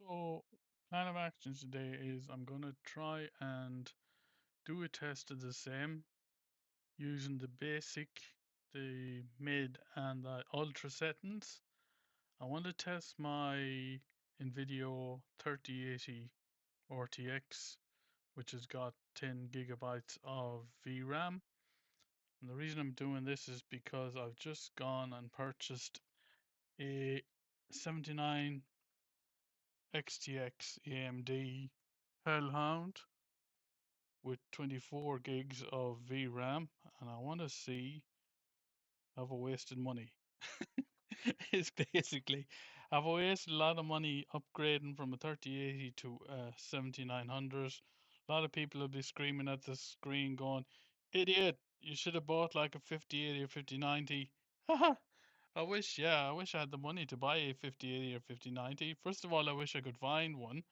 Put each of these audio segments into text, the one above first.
So, plan of action today is I'm going to try and do a test of the same using the basic, the mid, and the ultra settings. I want to test my NVIDIA 3080 RTX, which has got 10 gigabytes of VRAM. And the reason I'm doing this is because I've just gone and purchased a 79 XTX AMD Hellhound with 24 gigs of VRAM, and I want to see have I wasted money. It's basically have I wasted a lot of money upgrading from a 3080 to a 7900. A lot of people will be screaming at the screen going, "Idiot! You should have bought like a 5080 or 5090." Haha. I wish I had the money to buy a 5080 or 5090. First of all, I wish I could find one.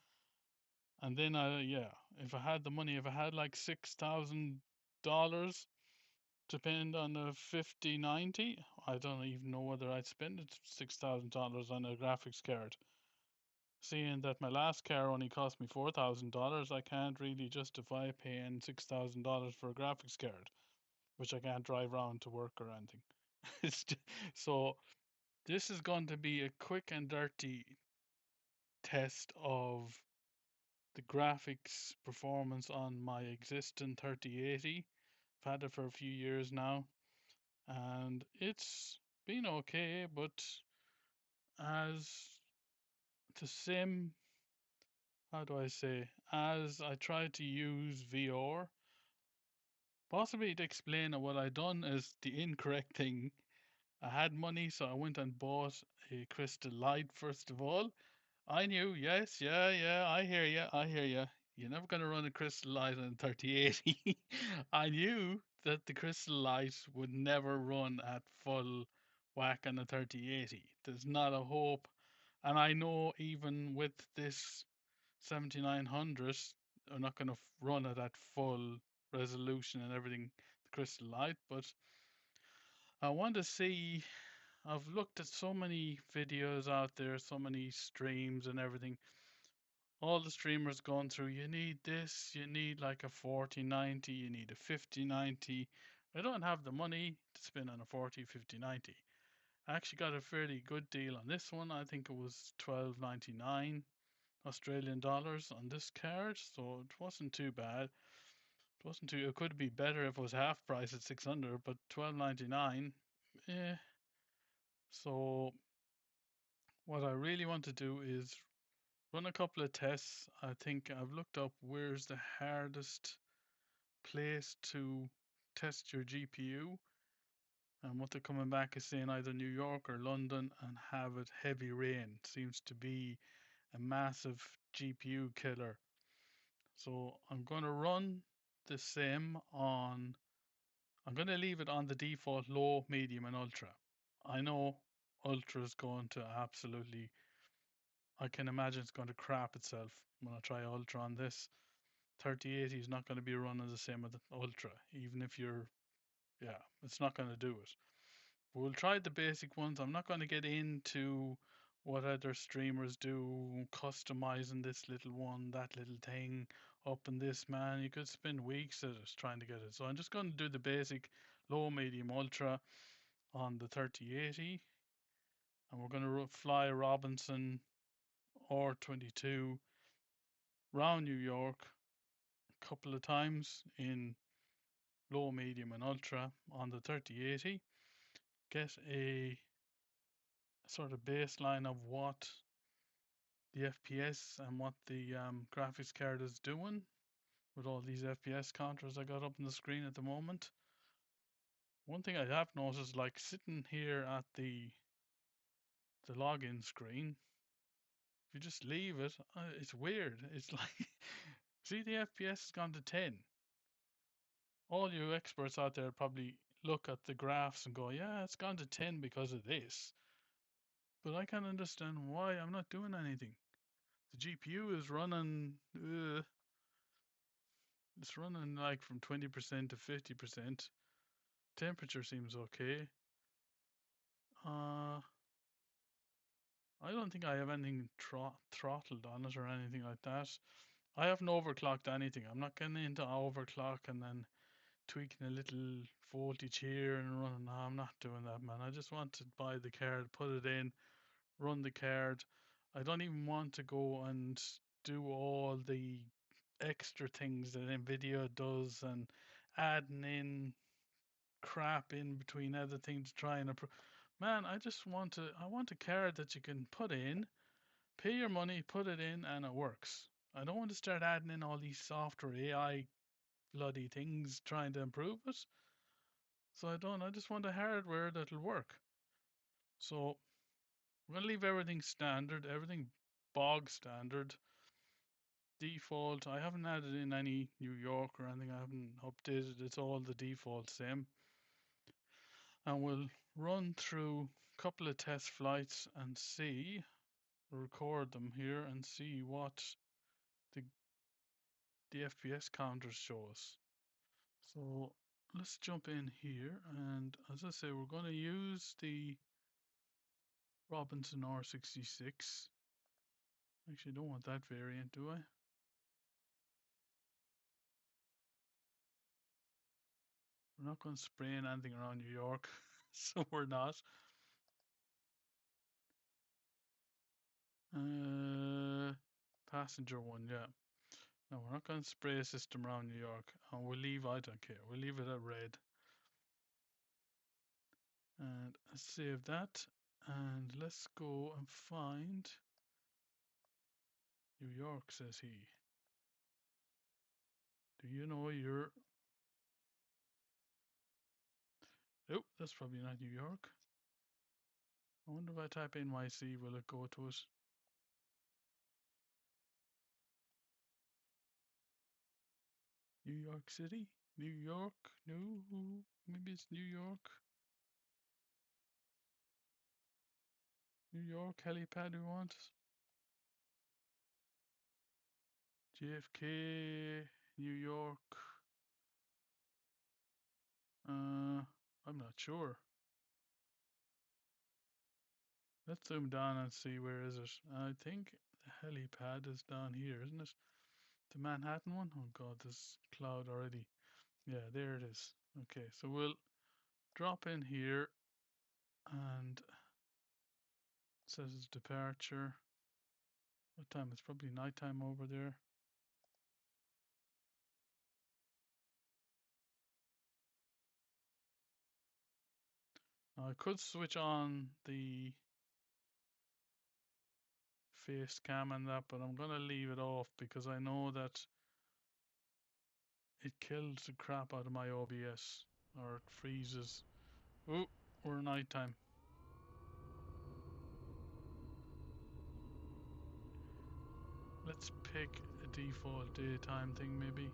And then yeah, if I had the money, if I had like $6,000 to spend on a 5090, I don't even know whether I'd spend it $6,000 on a graphics card. Seeing that my last car only cost me $4,000, I can't really justify paying $6,000 for a graphics card, which I can't drive around to work or anything. So this is going to be a quick and dirty test of the graphics performance on my existing 3080. I've had it for a few years now, and it's been okay, but as the same, how do I say, as I try to use VR, possibly to explain that what I done is the incorrect thing. I had money, so I went and bought a crystal light first of all. I knew, yes, yeah, I hear you, I hear you. You're never going to run a crystal light on 3080. I knew that the crystal light would never run at full whack on a 3080. There's not a hope. And I know even with this 7900, I'm not going to run it at full resolution and everything, the crystal light, but I want to see. I've looked at so many videos out there, so many streams and everything. All the streamers going through, you need this, you need like a 4090, you need a 5090. I don't have the money to spend on a 405090. I actually got a fairly good deal on this one. I think it was 12.99 Australian dollars on this card, so it wasn't too bad. It wasn't too, it could be better if it was half price at 600, but 12.99, eh. So what I really want to do is run a couple of tests. I think I've looked up where's the hardest place to test your GPU, and what they're coming back is saying either New York or London and have it heavy rain. Seems to be a massive GPU killer. So I'm going to run the same on, I'm going to leave it on the default low, medium, and ultra. I know ultra is going to absolutely, I can imagine it's going to crap itself when I try ultra on this. 3080 is not going to be running the same with the ultra, even if you're, yeah, it's not going to do it. But we'll try the basic ones. I'm not going to get into what other streamers do, customizing this little one, that little thing, up in this, man. You could spend weeks at it trying to get it. So I'm just going to do the basic low, medium, ultra on the 3080. And we're going to fly Robinson R22 round New York a couple of times in low, medium, and ultra on the 3080. Get a sort of baseline of what the FPS and what the graphics card is doing with all these FPS counters I got up on the screen at the moment. One thing I have noticed, like sitting here at the login screen, if you just leave it, it's weird. It's like, see, the FPS has gone to 10. All you experts out there probably look at the graphs and go, yeah, it's gone to 10 because of this. But I can't understand why I'm not doing anything. The GPU is running, it's running like from 20% to 50%. Temperature seems okay. Uh, I don't think I have anything throttled on it or anything like that. I haven't overclocked anything. I'm not getting into overclock and then tweaking a little voltage here and running. No, I'm not doing that, man. I just want to buy the card, put it in, run the card. I don't even want to go and do all the extra things that NVIDIA does and adding in crap in between other things to try and improve. Man, I want a card that you can put in, pay your money, put it in, and it works. I don't want to start adding in all these software AI bloody things trying to improve it. So I don't. I just want a hardware that'll work. So I'm gonna leave everything standard, everything bog standard, default. I haven't added in any New York or anything. I haven't updated. It's all the default same. And we'll run through a couple of test flights and see, record them here and see what the the FPS counters show us. So let's jump in here, and as I say, we're going to use the Robinson R66. Actually, don't want that variant, do I? We're not going to spray anything around New York, so we're not. Passenger one, yeah. No, we're not going to spray a system around New York. And we'll leave, I don't care, we'll leave it at red. And save that. And let's go and find New York, says he. Do you know your... Oh, that's probably not New York. I wonder if I type NYC, will it go to it? New York City? New York? No, maybe it's New York. New York helipad we want. JFK, New York. I'm not sure. Let's zoom down and see where is it. I think the helipad is down here, isn't it? The Manhattan one? Oh god, this cloud already. Yeah, there it is. Okay, so we'll drop in here and it says it's departure. What time? It's probably nighttime over there. Now I could switch on the face cam and that, but I'm gonna leave it off because I know that it kills the crap out of my OBS or it freezes. Oh, we're nighttime. Let's pick a default daytime thing maybe.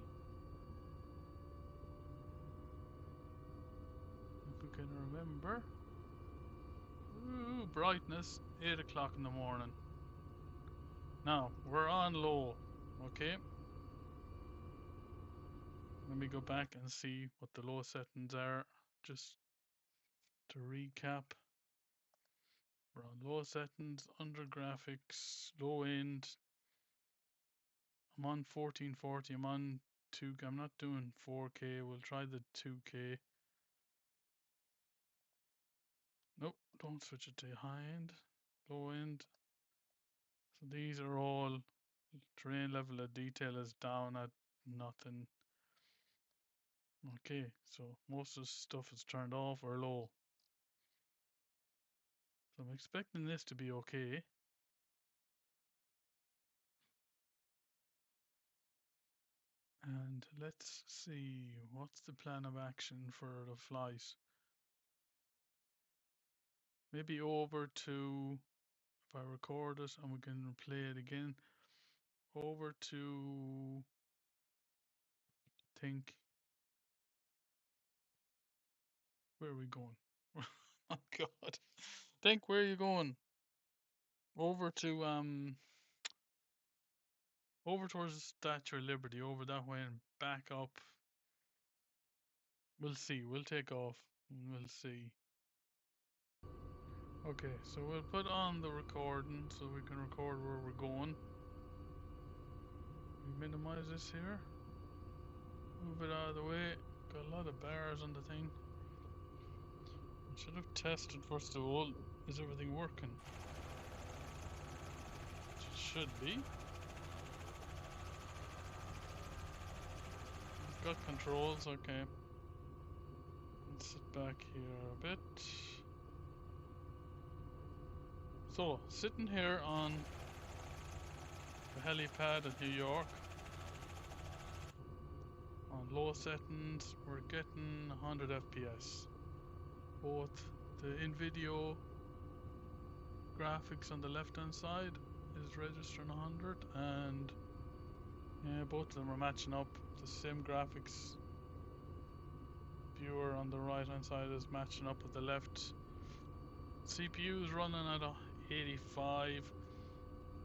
If we can remember. Ooh, brightness, 8 o'clock in the morning. Now, we're on low, okay? Let me go back and see what the low settings are, just to recap. We're on low settings, under graphics, low end. I'm on 1440, I'm on 2K, I'm not doing 4K, we'll try the 2K. Nope, don't switch it to high end, low end. So these are all, terrain level of detail is down at nothing. Okay, so most of the stuff is turned off or low. So I'm expecting this to be okay. And let's see, what's the plan of action for the flight? Maybe over to, if I record it and we can play it again, over to, think, where are we going? Oh God. Think, where are you going? Over to, over towards the Statue of Liberty, over that way and back up. We'll see, we'll take off and we'll see. Okay, so we'll put on the recording so we can record where we're going. We minimize this here. Move it out of the way. Got a lot of bars on the thing. I should have tested first of all. Is everything working? It should be. Got controls, okay. Let's sit back here a bit. So, sitting here on the helipad at New York. On low settings, we're getting 100 FPS. Both the NVIDIA graphics on the left hand side is registering 100, and yeah, both of them are matching up. The same graphics viewer on the right hand side is matching up with the left. CPU is running at 85.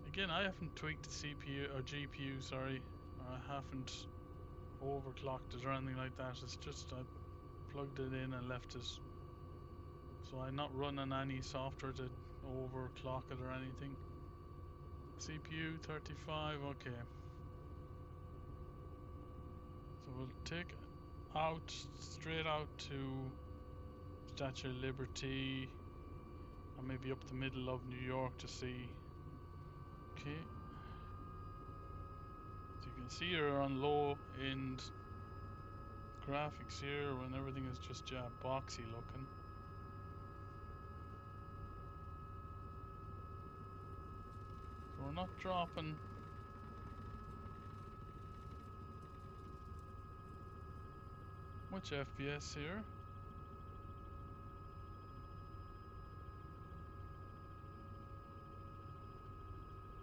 Again, I haven't tweaked the CPU or GPU, sorry. I haven't overclocked it or anything like that. It's just I plugged it in and left it. So I'm not running any software to overclock it or anything. CPU 35, okay. So we'll take out, straight out to Statue of Liberty, and maybe up the middle of New York to see. Okay. So you can see you're on low end graphics here when everything is just boxy looking. So we're not dropping much FPS here.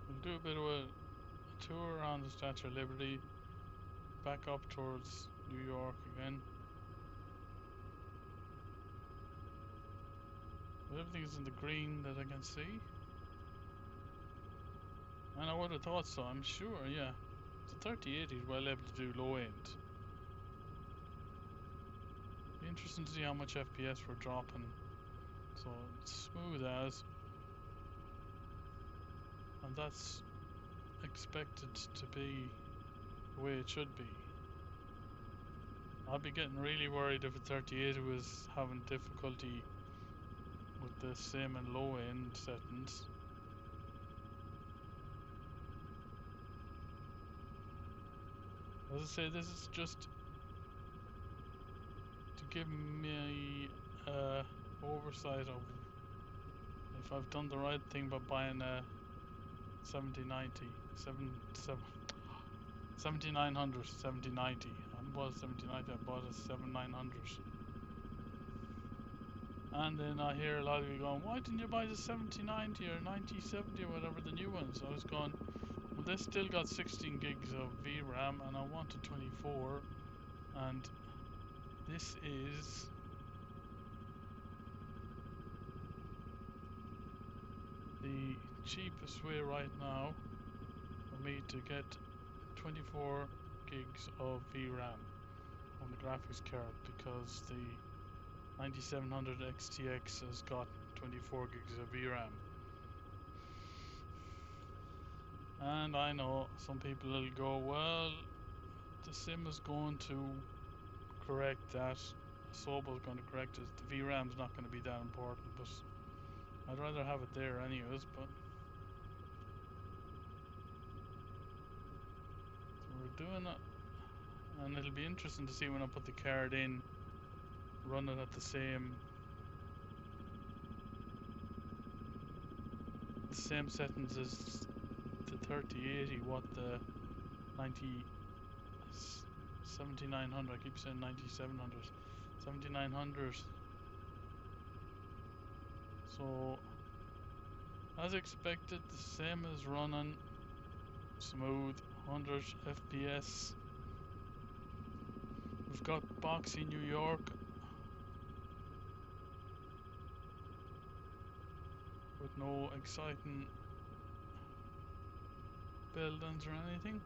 We'll do a bit of a tour around the Statue of Liberty, back up towards New York again. Everything is in the green that I can see. And I would have thought so, I'm sure, yeah. The 3080 is well able to do low end. Be interesting to see how much FPS we're dropping. So it's smooth as. And that's expected to be the way it should be. I'd be getting really worried if a 3080 was having difficulty with the sim and low end settings. As I say, this is just to give me oversight of if I've done the right thing by buying a 7090, 7900, 7090. I haven't bought a 7090, I bought a 7900. And then I hear a lot of you going, why didn't you buy the 7090 or 9070 or whatever, the new ones? I was going, well, they still got 16 gigs of VRAM and I wanted 24, and this is the cheapest way right now for me to get 24 gigs of VRAM on the graphics card, because the 9700 XTX has got 24 gigs of VRAM. And I know some people will go, well, the sim is going to correct that, Sobel is going to correct it, the VRAM is not going to be that important, but I'd rather have it there anyways. But so we're doing it, and it'll be interesting to see when I put the card in, run it at the same settings as the 3080, what the 7900, I keep saying 9700, 7900. So as expected, the sim is running smooth, 100 FPS. We've got boxy New York with no exciting buildings or anything.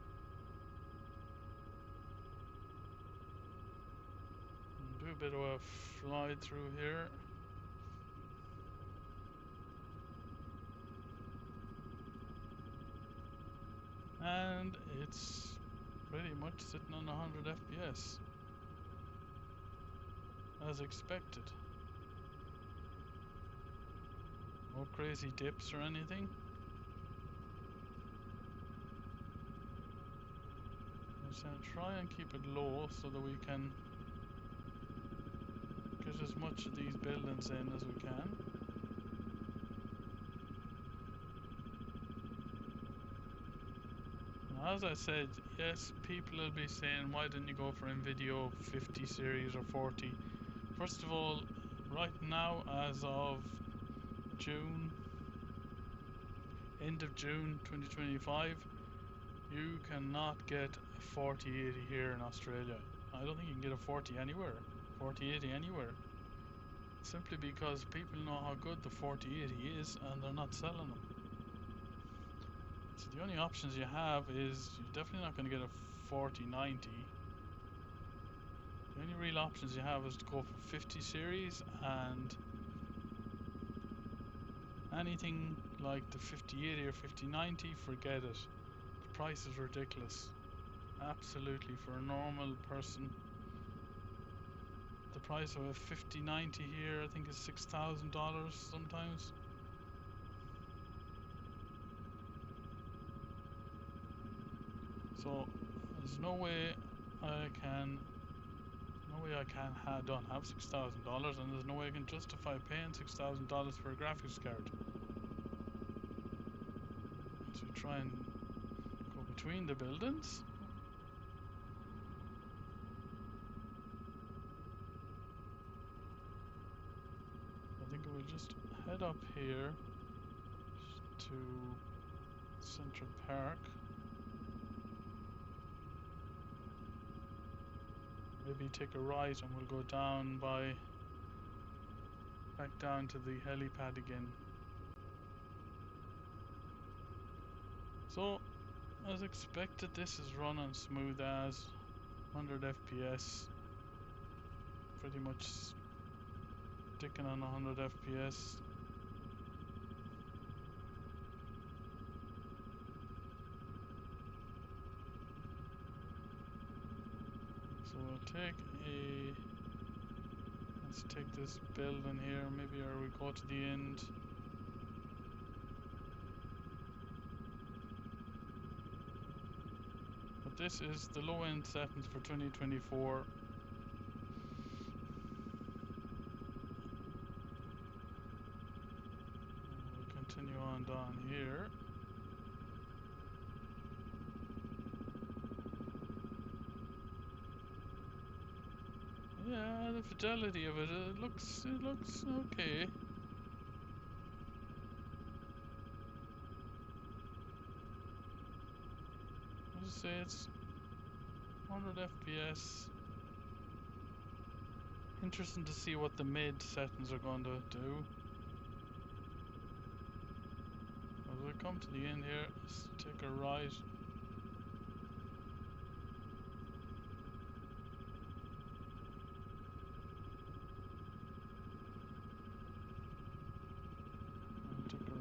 Do a bit of a fly through here. and it's pretty much sitting on 100 FPS as expected. No crazy dips or anything. So try and keep it low so that we can get as much of these buildings in as we can. Now, as I said, yes, people will be saying, why didn't you go for NVIDIA 50 series or 40? First of all, right now, as of June, end of June 2025, you cannot get a 4080 here in Australia. I don't think you can get a 4080 anywhere. Simply because people know how good the 4080 is and they're not selling them. So the only options you have is you're definitely not going to get a 4090. The only real options you have is to go for 50 series, and anything like the 5080 or 5090, forget it. The price is ridiculous. Absolutely, for a normal person. The price of a 5090 here, I think, is $6,000 sometimes. So there's no way I can don't have $6,000, and there's no way I can justify paying $6,000 for a graphics card. So try and go between the buildings. I think we'll just head up here to Central Park. Maybe take a right and we'll go down back down to the helipad again. So, as expected, this is running smooth as 100 FPS. Pretty much sticking on 100 FPS. So let's take this building here, maybe, or we go to the end. But this is the low end settings for 2024. We'll continue on down here. Yeah, the fidelity of it, it looks okay. I'll just say it's 100 FPS. Interesting to see what the mid settings are going to do. As we come to the end here, let's take a right.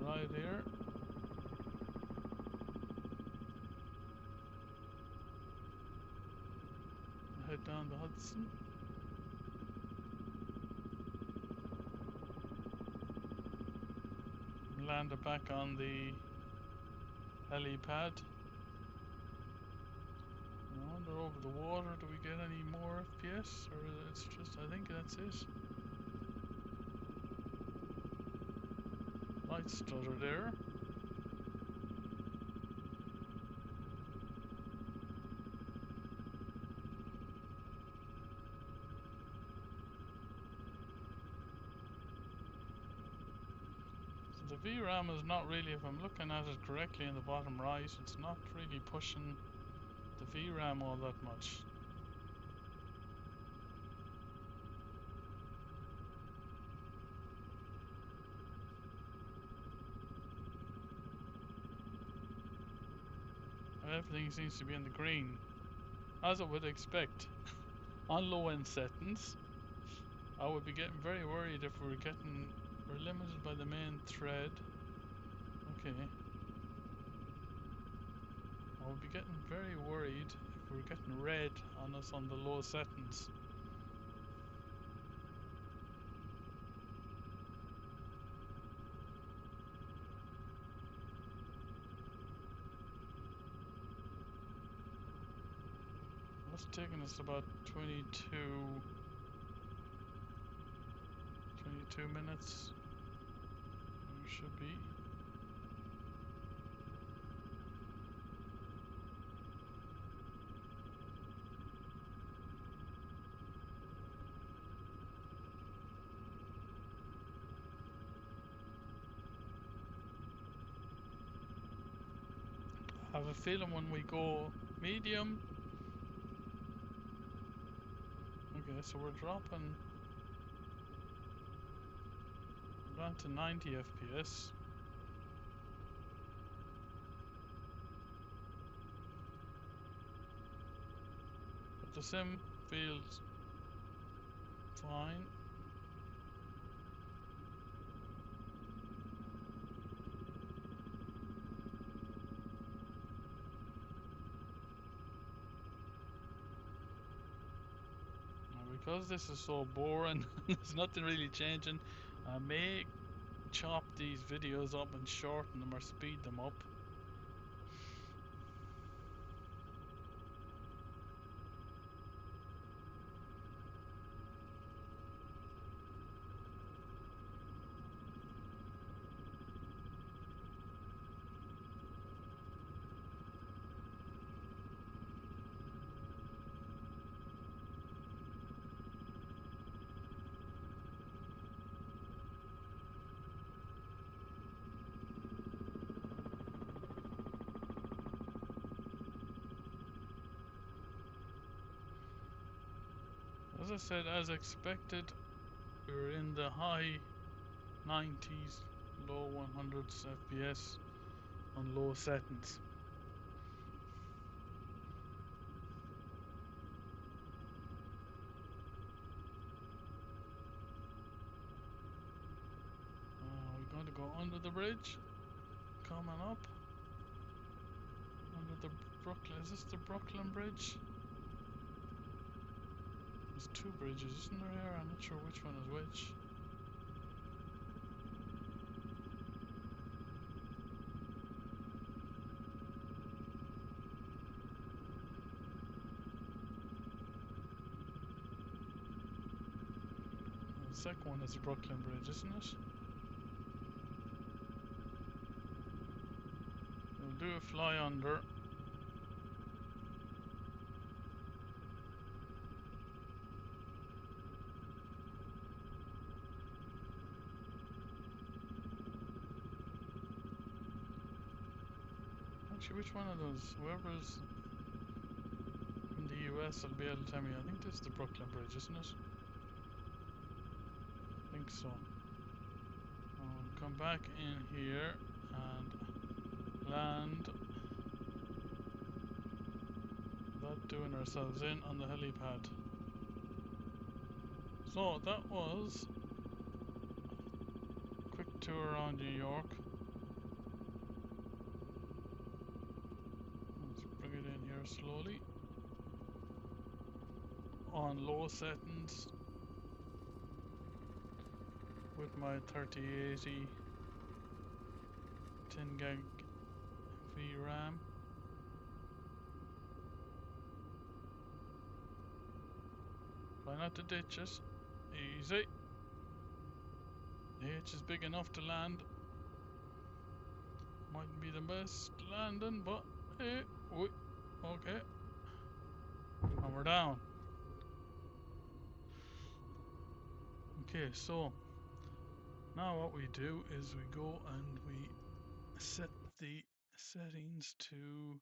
Right here. Head down the Hudson. Land it back on the helipad. I wonder, over the water, do we get any more FPS? Or it's just, I think that's it. Light stutter there. So the VRAM is not really, if I'm looking at it correctly in the bottom right, it's not really pushing the VRAM all that much. Everything seems to be in the green, as I would expect. On low end settings, I would be getting very worried if we're limited by the main thread. Okay. I would be getting very worried if we're getting red on us on the low settings. That's taking us about 22 minutes. There should be. I have a feeling when we go medium. Okay, so we're dropping down to 90 FPS. But the sim feels fine. Because this is so boring, there's nothing really changing. I may chop these videos up and shorten them or speed them up. As I said, as expected, we're in the high 90s, low 100s FPS on low settings. We're going to go under the bridge, coming up. Under the Brooklyn, is this the Brooklyn Bridge? There's two bridges, isn't there here? I'm not sure which one is which. The second one is the Brooklyn Bridge, isn't it? We'll do a fly under. Actually, which one of those? Whoever's in the US will be able to tell me. I think this is the Brooklyn Bridge, isn't it? I think so. I'll come back in here and land without doing ourselves in on the helipad. So that was a quick tour around New York. Let's bring it in here slowly. On low settings with my 3080 10 gig VRAM. Try not to ditch it. Easy. The H is big enough to land. Mightn't be the best landing, but hey, okay. And we're down. Okay, so now what we do is we go and we set the settings to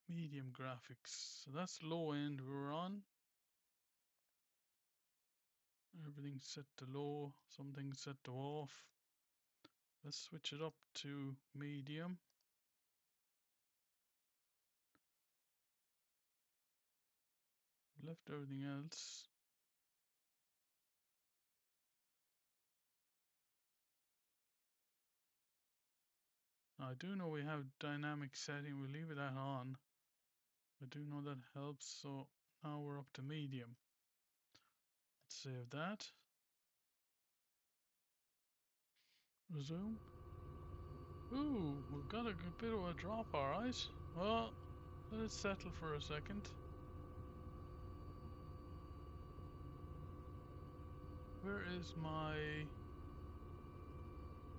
medium graphics. So that's low end we're on. Everything's set to low, something's set to off. Let's switch it up to medium. Left everything else. I do know we have dynamic setting, we'll leave that on. I do know that helps, so now we're up to medium. Let's save that. Resume. Ooh, we've got a good bit of a drop, alright. Well, let's settle for a second. Where is my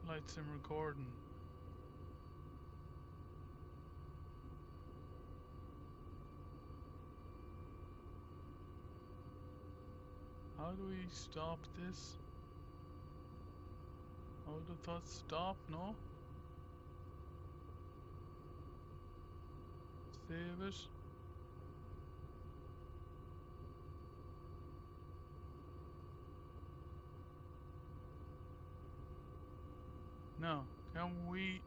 light sim recording? How do we stop this? I would have thought stop, no? Save it. Now, can we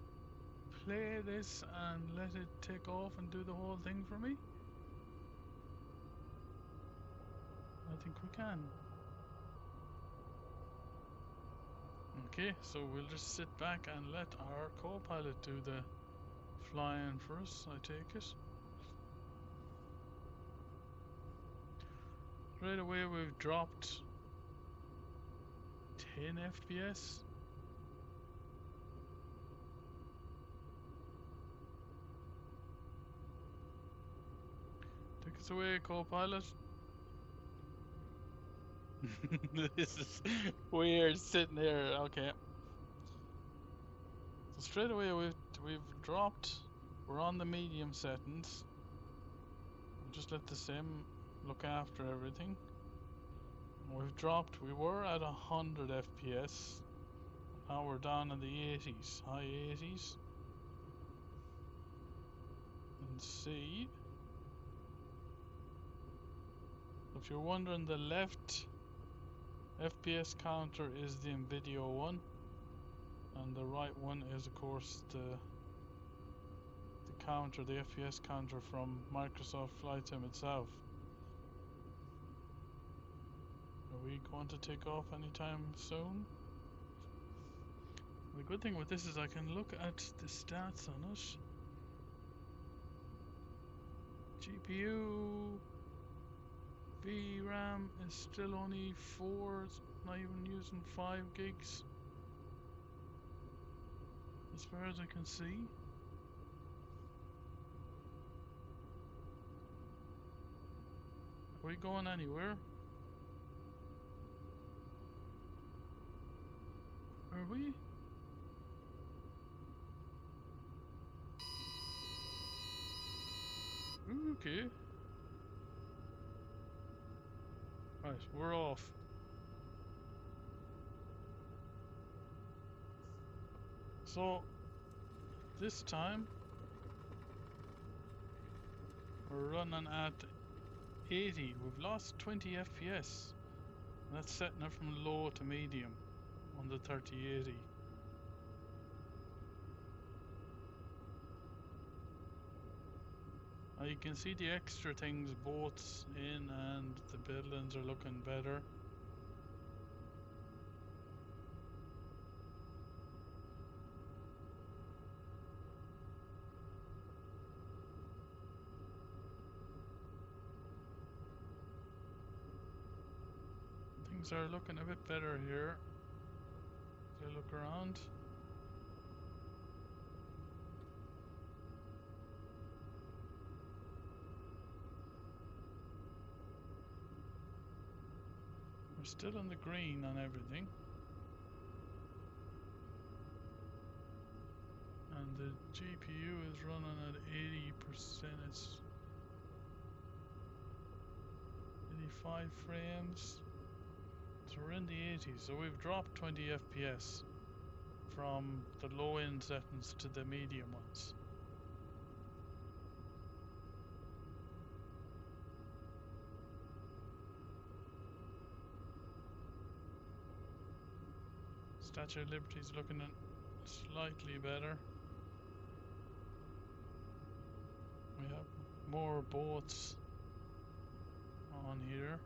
play this and let it take off and do the whole thing for me? I think we can. Okay, so we'll just sit back and let our co-pilot do the flying for us, I take it. Right away we've dropped 10 FPS. Take us away, co-pilot. This is weird sitting here. Okay. So straight away we've dropped. We're on the medium settings. We'll just let the sim look after everything. We've dropped. We were at 100 FPS. Now we're down in the 80s, high 80s. And see. If you're wondering, the left FPS counter is the NVIDIA one, and the right one is of course the counter, the FPS counter from Microsoft Flight Sim itself. Are we going to take off anytime soon? The good thing with this is I can look at the stats on it. GPU VRAM is still only 4, it's not even using 5 gigs as far as I can see. Are we going anywhere? Are we? Okay. Right, we're off. So, this time, we're running at 80. We've lost 20 FPS. That's setting it from low to medium on the 3080. Now you can see the extra things, boats in and the buildings are looking better. Things are looking a bit better here. As I look around. We're still in the green on everything. And the GPU is running at 80%. It's 85 frames. So we're in the 80s. So we've dropped 20 FPS from the low end settings to the medium ones. Statue of Liberty is looking slightly better. We have more boats on here.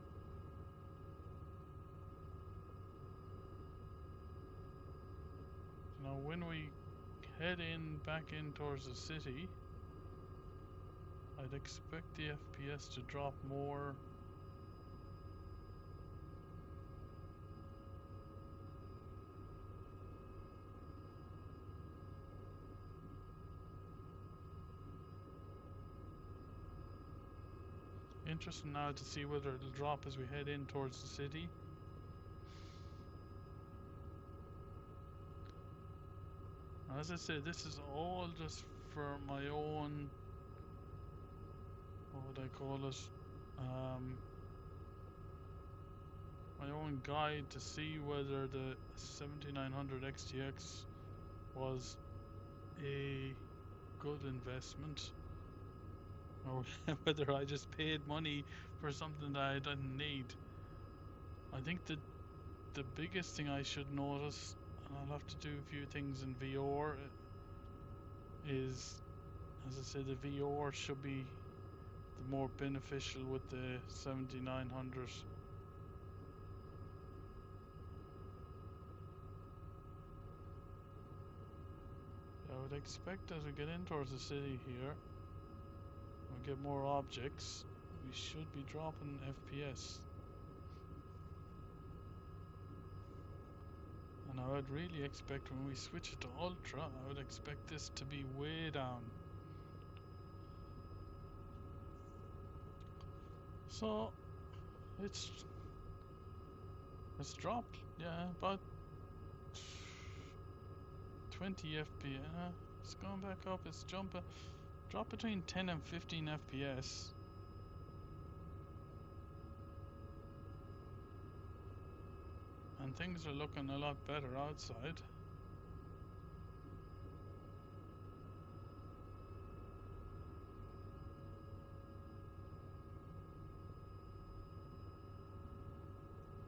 Now when we head back in towards the city, I'd expect the FPS to drop more. Interesting now to see whether it'll drop as we head in towards the city. As I said, this is all just for my own, what would I call it? My own guide to see whether the 7900 XTX was a good investment, or whether I just paid money for something that I didn't need. I think that the biggest thing I should notice, and I'll have to do a few things in VR, is, as I said, the VR should be the more beneficial with the 7900. I would expect as we get in towards the city here, we get more objects, we should be dropping FPS. And I would really expect when we switch it to Ultra, I would expect this to be way down. So it's dropped, yeah, about 20 FPS. It's gone back up, it's dropped between 10 and 15 FPS. And things are looking a lot better outside.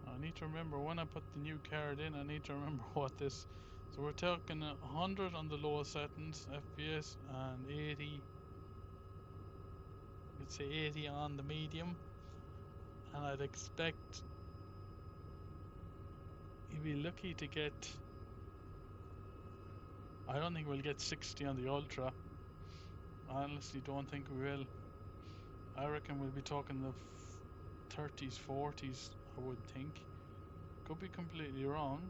I need to remember when I put the new card in, I need to remember what this. So we're talking 100 on the lowest settings, FPS, and 80. Let's say 80 on the medium. And I'd expect you'd be lucky to get. I don't think we'll get 60 on the Ultra. I honestly don't think we will. I reckon we'll be talking the 30s, 40s, I would think. Could be completely wrong.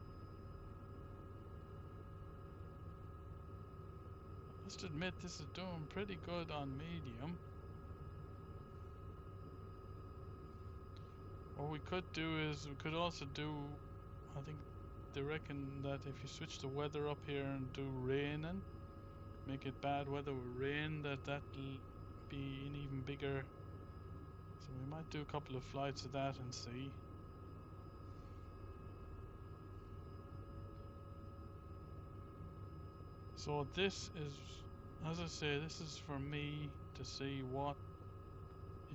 I must admit this is doing pretty good on medium. What we could do is we could also do, I think they reckon that if you switch the weather up here and do rain and make it bad weather with rain, that'll be an even bigger. So we might do a couple of flights of that and see. So this is, as I say, this is for me to see what,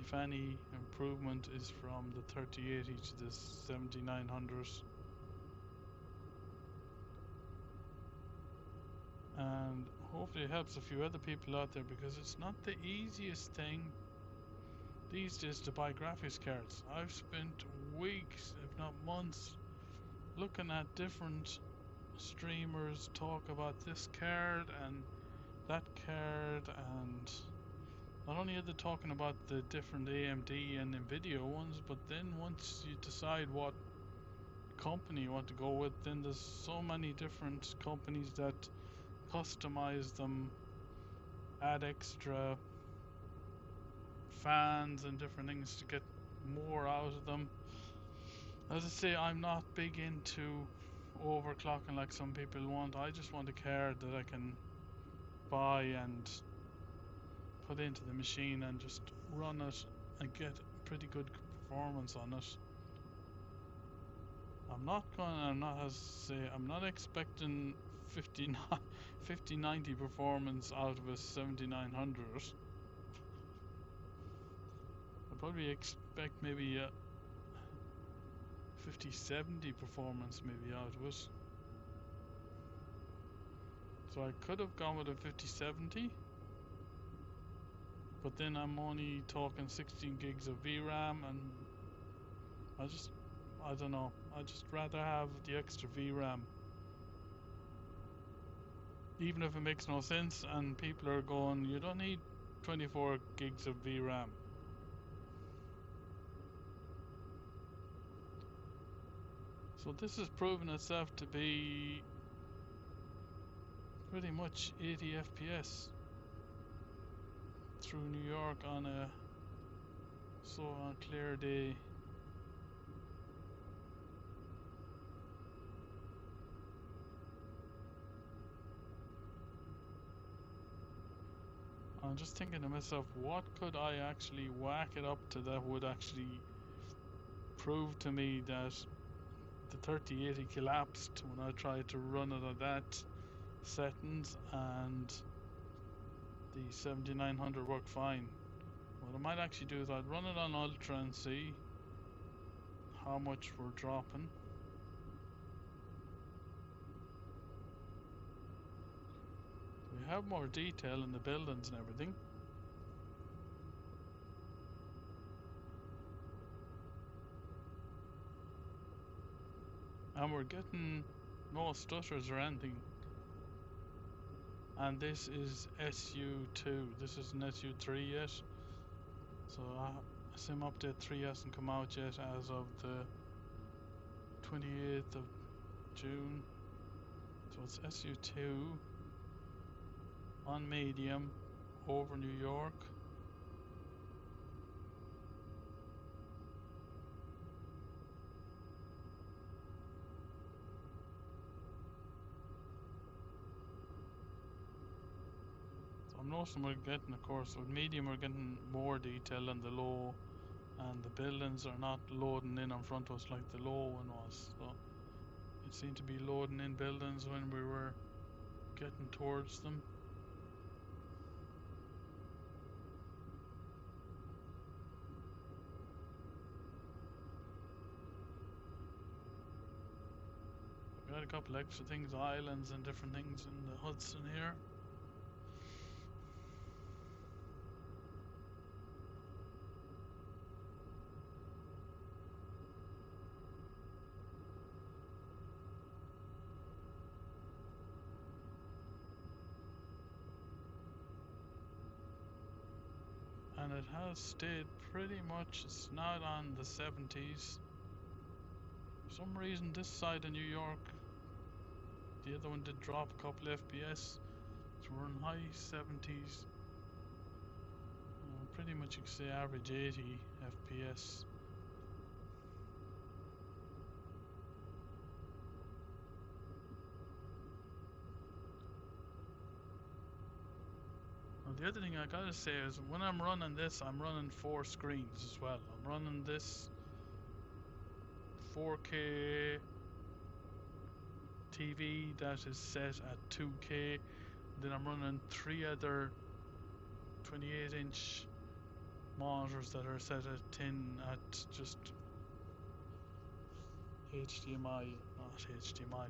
if any, improvement is from the 3080 to the 7900. And hopefully it helps a few other people out there, because it's not the easiest thing these days to buy graphics cards. I've spent weeks, if not months, looking at different streamers talk about this card and that card, and not only are they talking about the different AMD and NVIDIA ones, but then once you decide what company you want to go with, then there's so many different companies that customize them, add extra fans and different things to get more out of them. As I say, I'm not big into overclocking like some people want. I just want a card that I can buy and put into the machine and just run it and get pretty good performance on it. I'm not expecting 5090 performance out of a 7900. I'd probably expect maybe a 5070 performance maybe out of it. So I could have gone with a 5070, but then I'm only talking 16 gigs of VRAM, and I don't know, I'd just rather have the extra VRAM. even if it makes no sense, and people are going, you don't need 24 gigs of VRAM. So this has proven itself to be pretty much 80 FPS through New York on a clear day. I'm just thinking to myself, what could I actually whack it up to that would actually prove to me that the 3080 collapsed when I tried to run it at that settings and the 7900 worked fine. What I might actually do is I'd run it on Ultra and see how much we're dropping. We have more detail in the buildings and everything. And we're getting no stutters or anything. And this is SU2. This isn't SU3 yet. So Sim Update 3 hasn't come out yet as of the 28th of June. So it's SU2 on medium over New York. So I'm noticing we're getting, of course, with medium we're getting more detail than the low, and the buildings are not loading in front of us like the low one was. So it seemed to be loading in buildings when we were getting towards them. We got a couple extra things, islands and different things in the Hudson here. And it has stayed pretty much, it's not on the 70s. For some reason this side of New York, the other one did drop a couple FPS. So we're in high 70s. Pretty much you could say average 80 FPS. Now the other thing I gotta say is when I'm running this, I'm running 4 screens as well. I'm running this 4K TV that is set at 2K. Then I'm running 3 other 28-inch monitors that are set at 10 at just HDMI, not HDMI,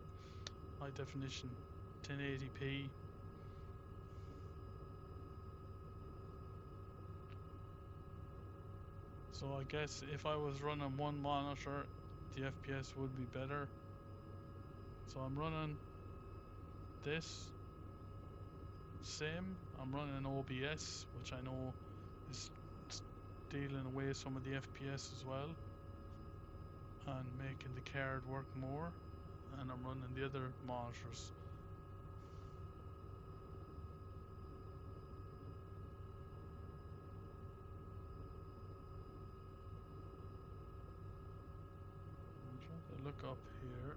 high definition 1080p. So I guess if I was running one monitor, the FPS would be better. So I'm running this sim, I'm running OBS, which I know is stealing away some of the FPS as well and making the card work more, and I'm running the other monitors. I'm trying to look up here.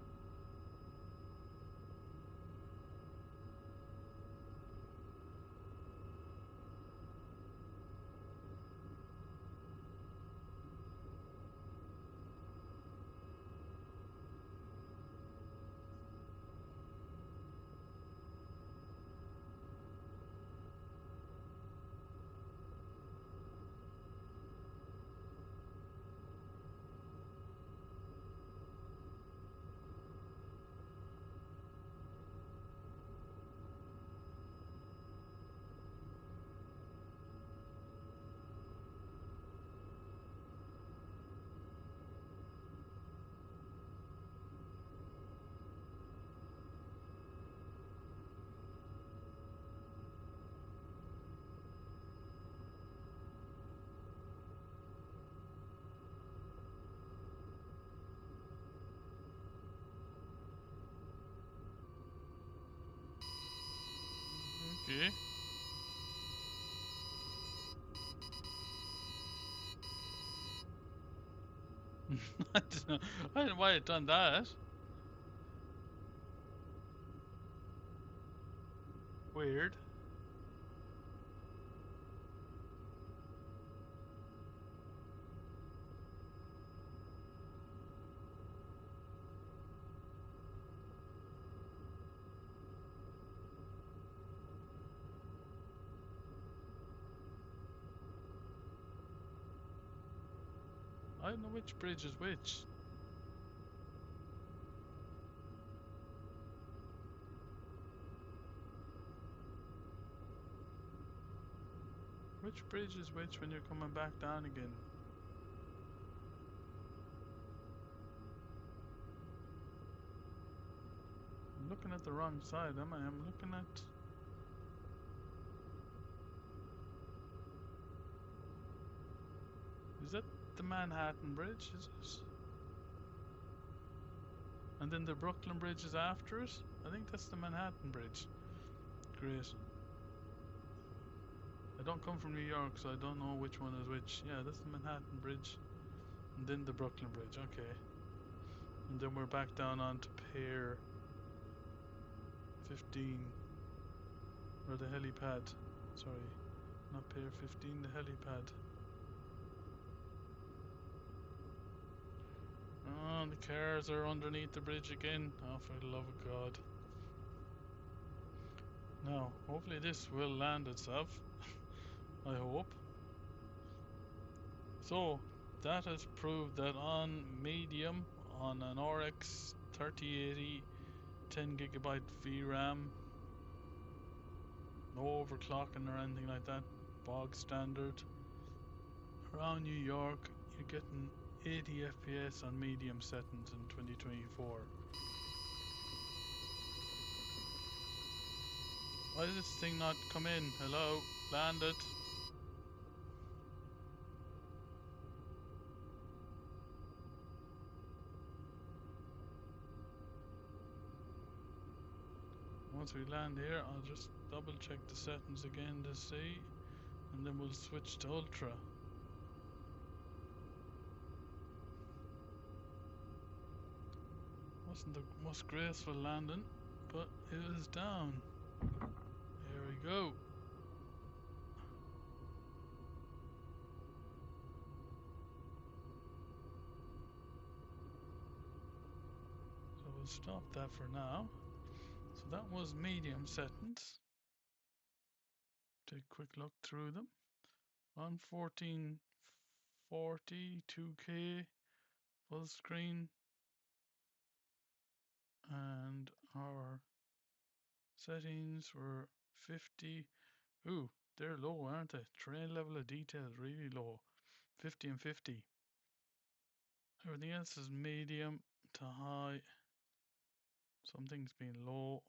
Okay. I don't know. I don't know why it done that. Weird. I don't know which bridge is which. Which bridge is which when you're coming back down again? I'm looking at the wrong side, am I? I'm looking at... Is that the Manhattan Bridge, is it? And then the Brooklyn Bridge is after it? I think that's the Manhattan Bridge. Great. I don't come from New York, so I don't know which one is which. Yeah, that's the Manhattan Bridge. And then the Brooklyn Bridge, okay. And then we're back down onto Pier 15. Or the helipad. Sorry, not Pier 15, the helipad. Oh, the cars are underneath the bridge again. Oh, for the love of God. Now, hopefully this will land itself. I hope. So, that has proved that on medium, on an RX 3080, 10GB VRAM, no overclocking or anything like that, bog standard. Around New York, you're getting 80 FPS on medium settings in 2024. Why did this thing not come in? Hello? Landed. Once we land here, I'll just double check the settings again to see, and then we'll switch to Ultra. Wasn't the most graceful landing, but it is down. There we go. So we'll stop that for now. So that was medium settings. Take a quick look through them. On 1440, 2K, full screen, and our settings were 50. Ooh, they're low, aren't they? Terrain level of detail is really low. 50 and 50. Everything else is medium to high. Something's been low.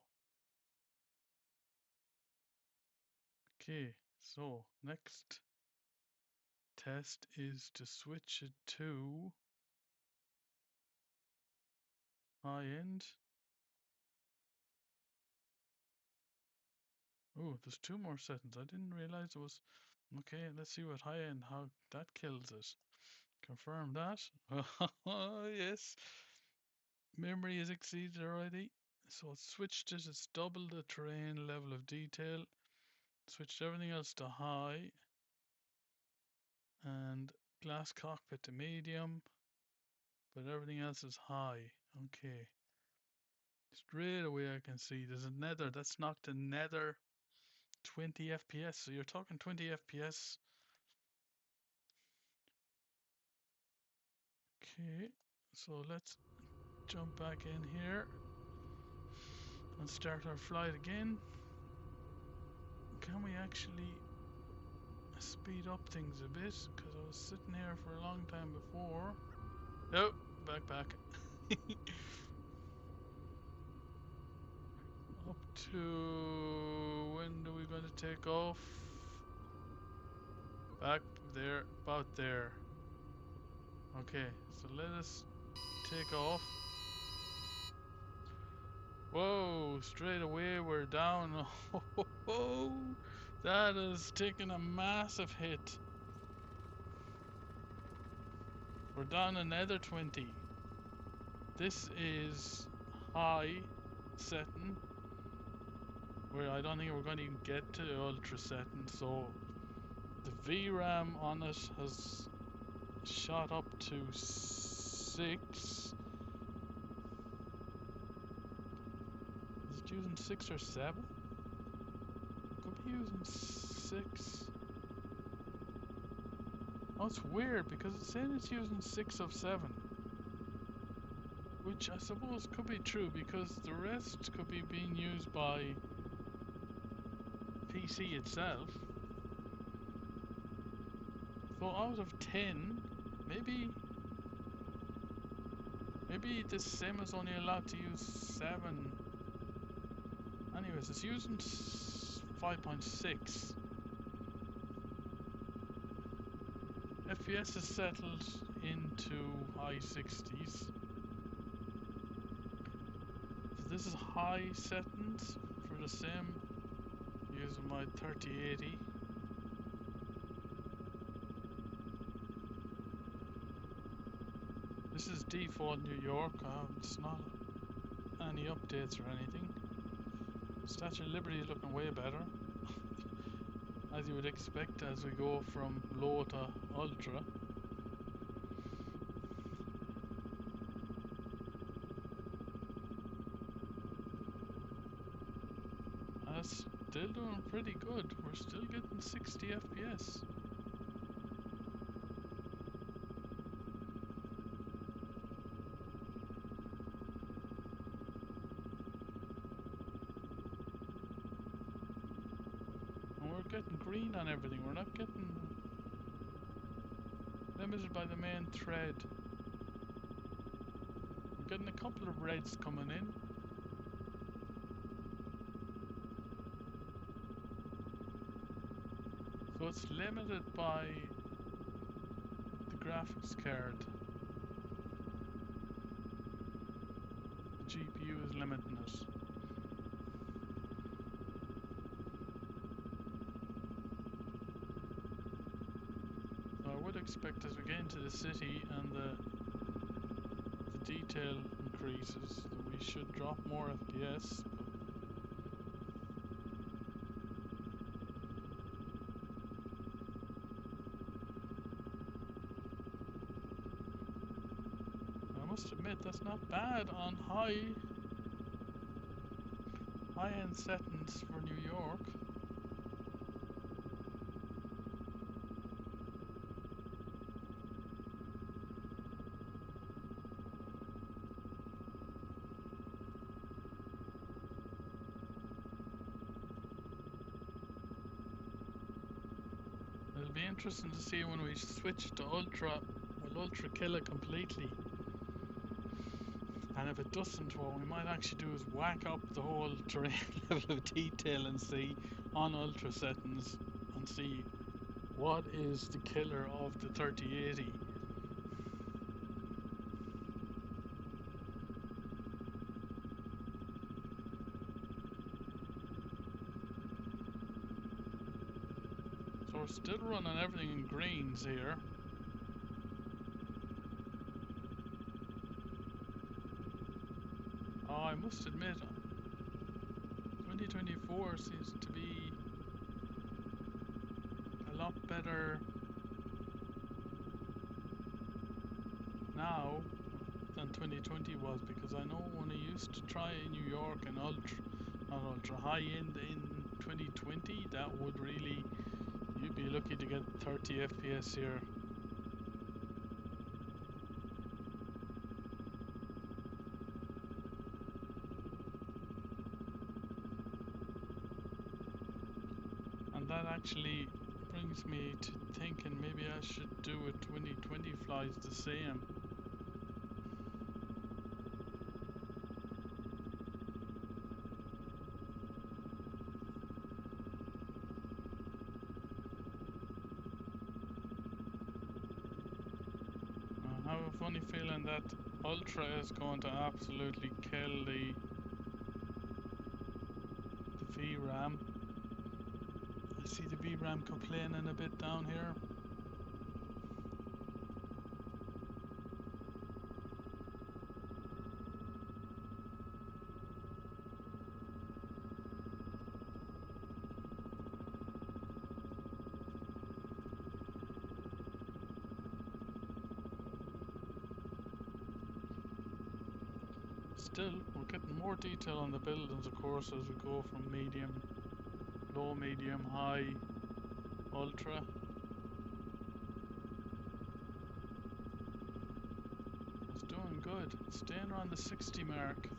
Okay, so next test is to switch it to high end. Oh, there's two more settings. I didn't realize it was. Okay, let's see what high end, how that kills it. Confirm that. Oh, yes. Memory is exceeded already. So it's switched it, it's double the terrain level of detail. Switched everything else to high. And glass cockpit to medium. But everything else is high. Okay. Straight away I can see there's a nether. That's knocked a nether 20 FPS. So you're talking 20 FPS. Okay. So let's jump back in here and start our flight again. Can we actually speed up things a bit? Because I was sitting here for a long time before. Oh, back. Up to when are we going to take off? Back there, about there. Okay, so let us take off. Whoa, straight away we're down. Oh, that is taking a massive hit. We're down another 20. This is high setting, where I don't think we're going to even get to the ultra setting. So the VRAM on it has shot up to 6. Is it using 6 or 7? Could be using 6. Oh, it's weird because it's saying it's using 6 of 7. Which I suppose could be true because the rest could be being used by PC itself. So out of 10, maybe this sim is only allowed to use 7. Anyways, it's using 5.6. FPS is settled into high 60s. So this is high settings for the sim using my 3080. This is default New York. It's not any updates or anything. Statue of Liberty is looking way better, as you would expect as we go from low to ultra. That's still doing pretty good. We're still getting 60 FPS. And we're getting green on everything. We're not getting limited by the main thread. We're getting a couple of reds coming in. So it's limited by the graphics card. The GPU is limiting it. So I would expect as we get into the city and the detail increases that we should drop more FPS. I must admit that's not bad on high-end settings for New York. It'll be interesting to see when we switch to ultra. Will ultra kill it completely? And if it doesn't, what we might actually do is whack up the whole terrain level of detail and see on ultra settings and see what is the killer of the 3080. So we're still running everything in greens here. Oh, I must admit, 2024 seems to be a lot better now than 2020 was, because I know when I used to try New York and not ultra high end in 2020, that would really, you'd be lucky to get 30 FPS here. And that actually brings me to thinking maybe I should do a 2020 flies the same. I have a funny feeling that ultra is going to absolutely kill the VRAM. I see the VRAM complaining a bit down here. Still, we're getting more detail on the buildings, of course, as we go from medium, low, medium, high, ultra. It's doing good. It's staying around the 60 mark.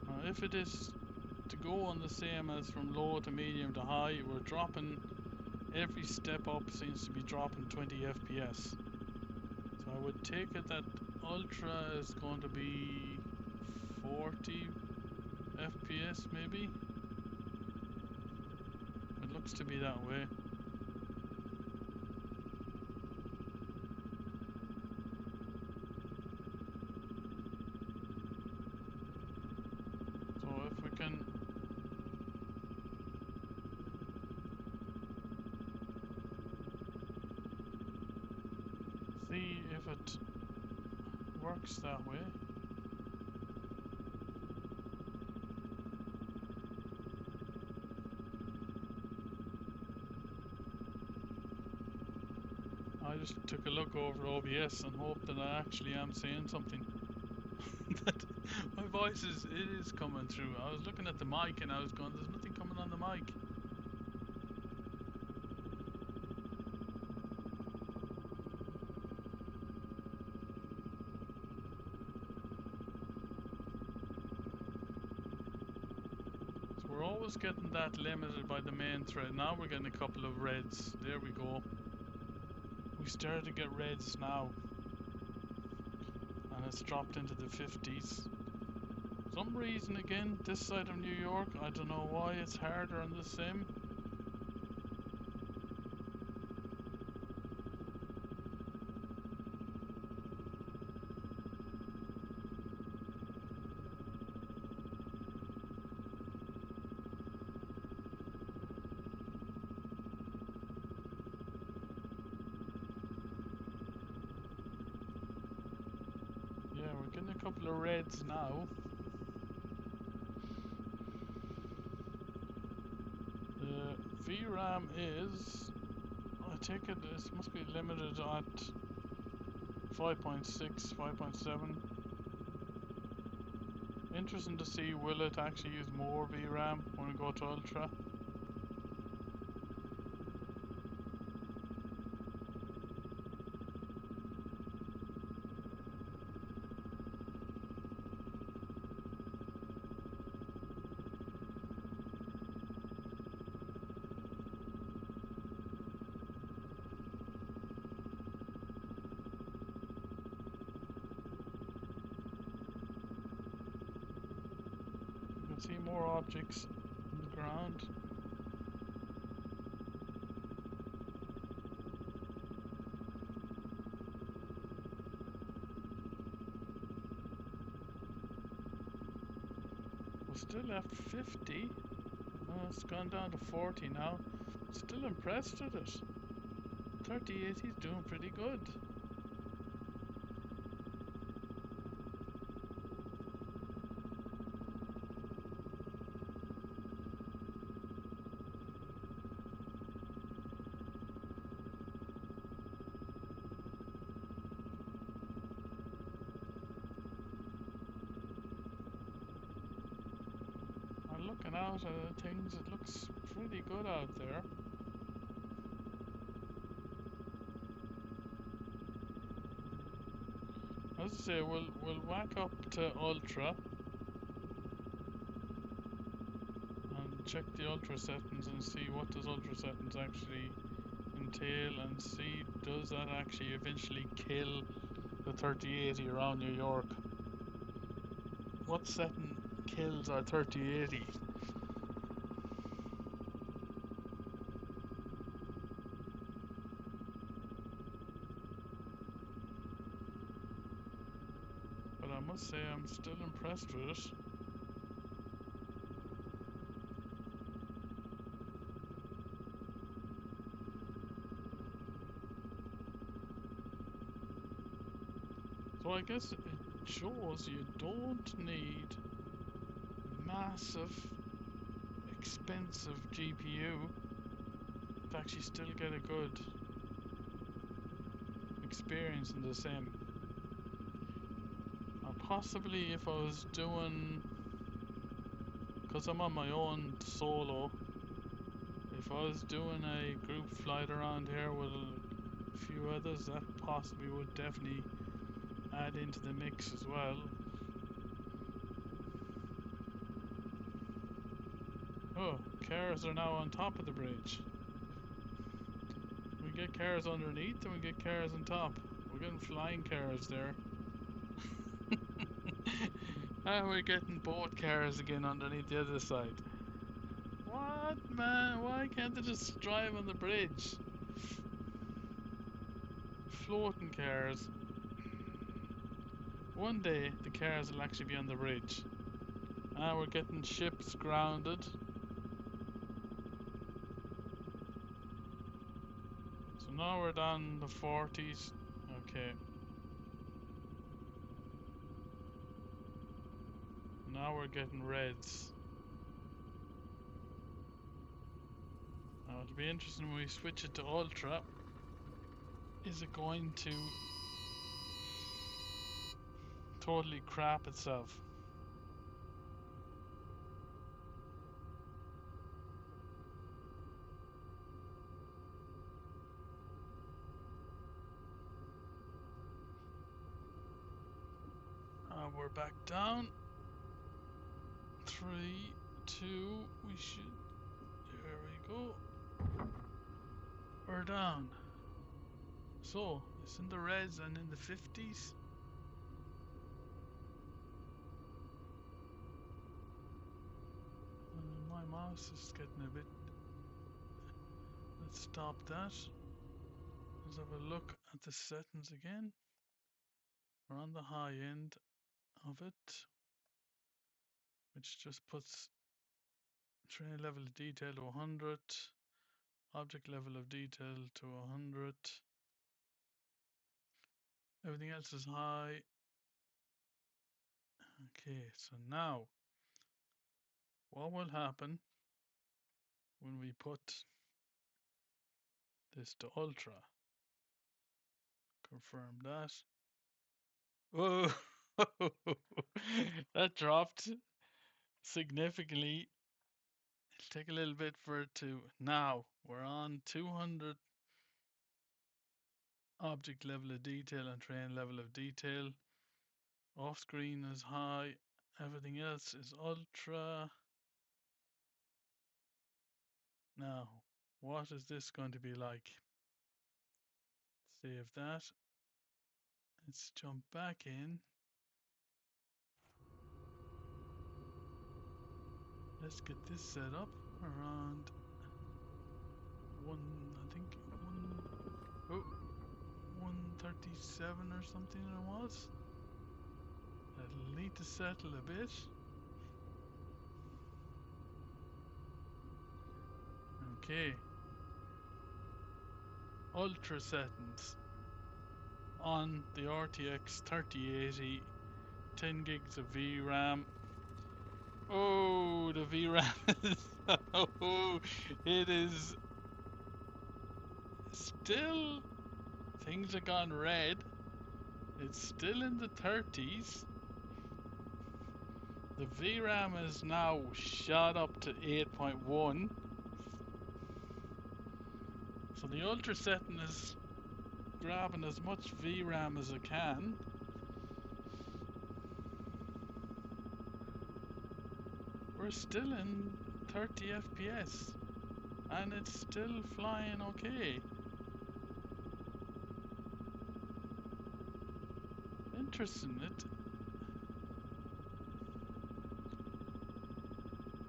Now, if it is to go on the same as from low to medium to high, we're dropping. Every step up seems to be dropping 20 FPS. So I would take it that ultra is going to be 40 FPS maybe. It looks to be that way. So if we can see if it works that way. I just took a look over OBS and hope that I actually am saying something. That my voice is coming through. I was looking at the mic and I was going, there's nothing coming on the mic. So we're always getting that limited by the main thread. Now we're getting a couple of reds. There we go. We started to get reds now. And it's dropped into the 50s. Some reason again, this side of New York, I don't know why it's harder on the sim. Yeah, we're getting a couple of reds now. The VRAM is, I take it, this must be limited at 5.6, 5.7. Interesting to see, will it actually use more VRAM when we go to Ultra? You can see more objects on the ground. We're still at 50. Oh, it's gone down to 40 now. Still impressed with it. 38, he's doing pretty good. I'm looking out at things, it looks pretty good out there. As I say, we'll whack up to Ultra and check the Ultra settings and see what does Ultra settings actually entail, and see does that actually eventually kill the 3080 around New York. What setting kills our 3080? must say I'm still impressed with it. So I guess it shows you don't need massive, expensive GPU to actually still get a good experience in the sim. Or possibly if I was doing, because I'm on my own solo, if I was doing a group flight around here with a few others, that possibly would definitely add into the mix as well. Oh, cars are now on top of the bridge. We get cars underneath and we get cars on top. We're getting flying cars there. And we're getting boat cars again underneath the other side. What, man? Why can't they just drive on the bridge? Floating cars. One day the cars will actually be on the bridge. Ah, we're getting ships grounded. So now we're down the 40s. Okay. Now we're getting reds. Now it'll be interesting when we switch it to ultra. Is it going to totally crap itself? We're back down. 3, 2, we should. There we go. We're down. So, it's in the reds and in the 50s. My mouse is getting a bit. Let's stop that. Let's have a look at the settings again. We're on the high end of it, which just puts train level of detail to 100, object level of detail to 100. Everything else is high. Okay, so now what will happen when we put this to ultra? Confirm that. Whoa! That dropped significantly. It'll take a little bit for it to. Now we're on 200 object level of detail and train level of detail. Off screen is high. Everything else is ultra. Now, what is this going to be like? Save that. Let's jump back in. Let's get this set up around I think 137 or something it was. That'll need to settle a bit. Okay. Ultra settings on the RTX 3080, 10 gigs of VRAM. Oh, the VRAM is, oh, it is still, things have gone red. It's still in the 30s. The VRAM is now shot up to 8.1. So the ultra setting is grabbing as much VRAM as it can. We're still in 30 FPS and it's still flying okay. Interesting.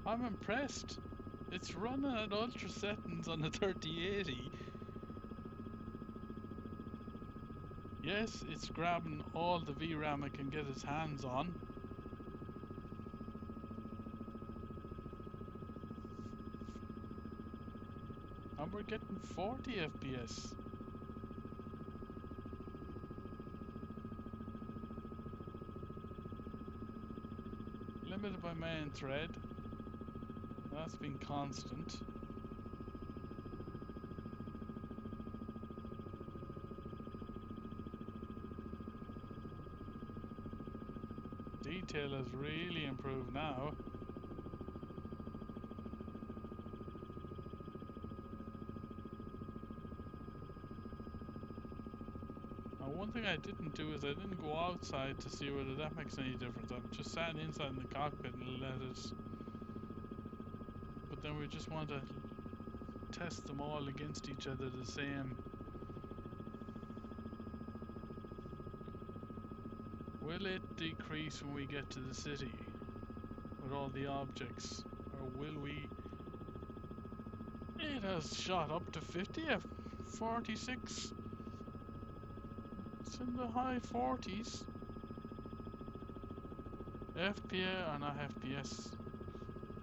I'm impressed. It's running at ultra settings on the 3080. Yes, it's grabbing all the VRAM it can get its hands on. And we're getting 40 FPS. Limited by main thread. That's been constant. Detail has really improved now. Now, one thing I didn't do is I didn't go outside to see whether that makes any difference. I'm just sat inside in the cockpit and let it. But then we just want to test them all against each other the same. Will it decrease when we get to the city with all the objects, or will we? It has shot up to 50 at 46. It's in the high 40s. FPS, or not FPS.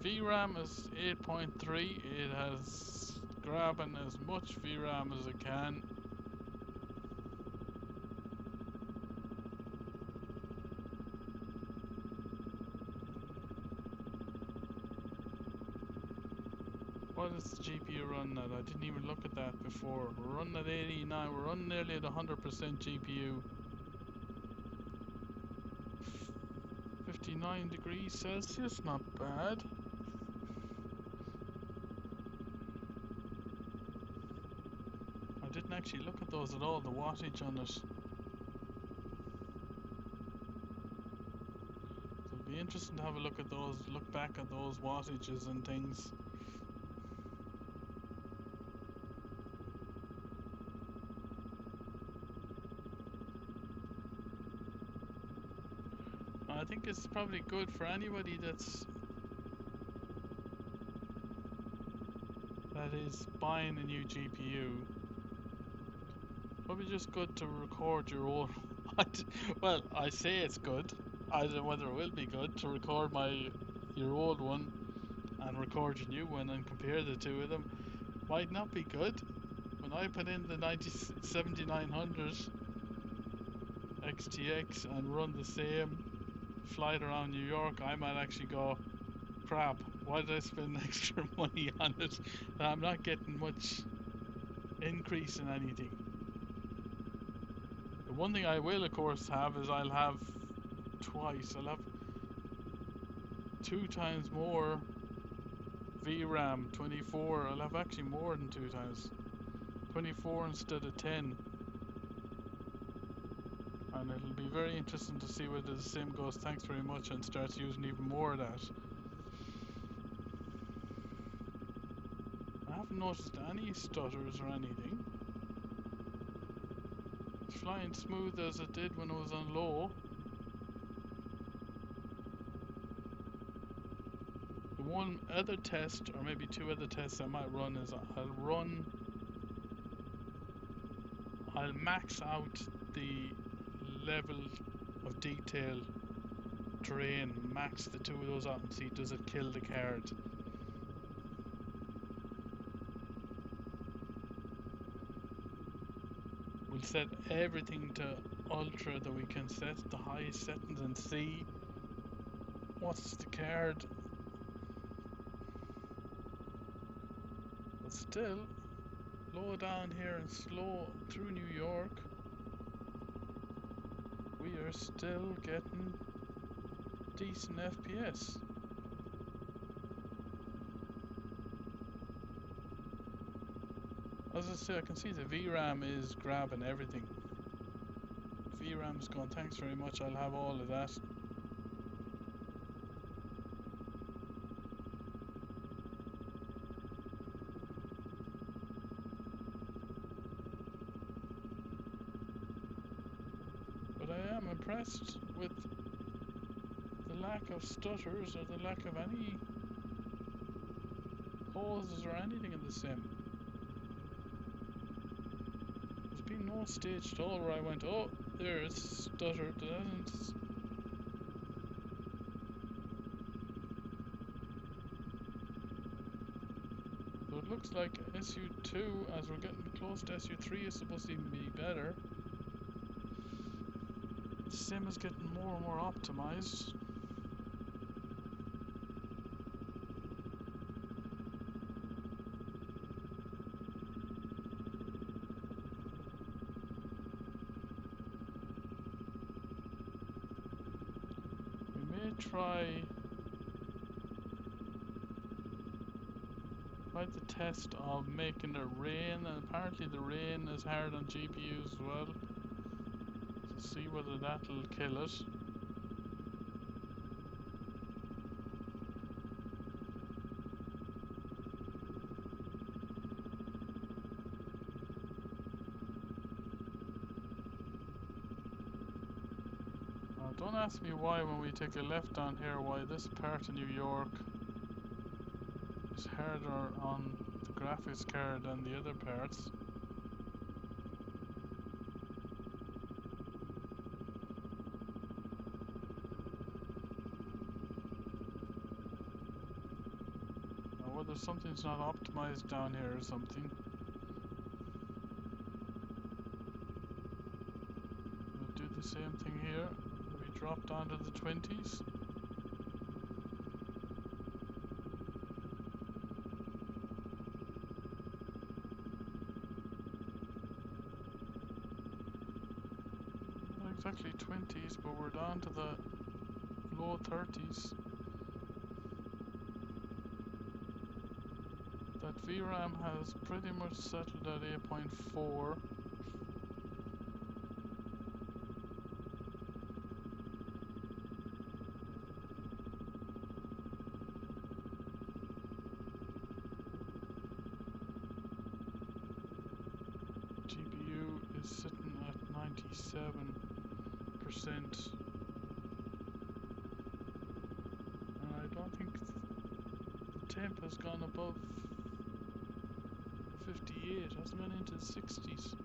VRAM is 8.3. It has grabbing as much VRAM as it can. What is the GPU running at? I didn't even look at that before. We're running at 89. We're running nearly at 100% GPU. 59 degrees Celsius, not bad. I didn't actually look at those at all, the wattage on it. So it'll be interesting to have a look at those, look back at those wattages and things. I think it's probably good for anybody that is buying a new GPU. Probably just good to record your own. Well, I say it's good. I don't know whether it will be good to record your old one and record your new one and compare the two of them. Might not be good. When I put in the 7900 XTX and run the same flight around New York, I might actually go, crap, why did I spend extra money on it? I'm not getting much increase in anything. The one thing I will of course have is I'll have 2 times more VRAM, 24. I'll have actually more than 2 times. 24 instead of 10. And it'll be very interesting to see whether the sim goes thanks very much and starts using even more of that. I haven't noticed any stutters or anything. It's flying smooth as it did when it was on low. The one other test, or maybe 2 other tests I might run is I'll max out the level of detail terrain, max the 2 of those out and see does it kill the card. We'll set everything to ultra that we can set, the highest settings, and see what's the card. But still, low down here and slow through New York, we are still getting decent FPS. As I say, I can see the VRAM is grabbing everything. VRAM's gone, thanks very much, I'll have all of that. But I am impressed with the lack of stutters or the lack of any pauses or anything in the sim. been no stage at all where I went, oh, there it's stuttered. It hasn't. So it looks like SU2, as we're getting close to SU3, is supposed to even be better. The sim is getting more and more optimized. We may try the test of making it rain, and apparently the rain is hard on GPUs as well. So see whether that'll kill it. Don't ask me why when we take a left on here, why this part of New York is harder on the graphics card than the other parts. Or whether something's not optimized down here or something. We'll do the same thing here. We drop down to the 20s. Not exactly 20s, but we're down to the low 30s. That VRAM has pretty much settled at 8.4. GPU is sitting at 97%. And I don't think the temp has gone above 58, hasn't gone into the 60s.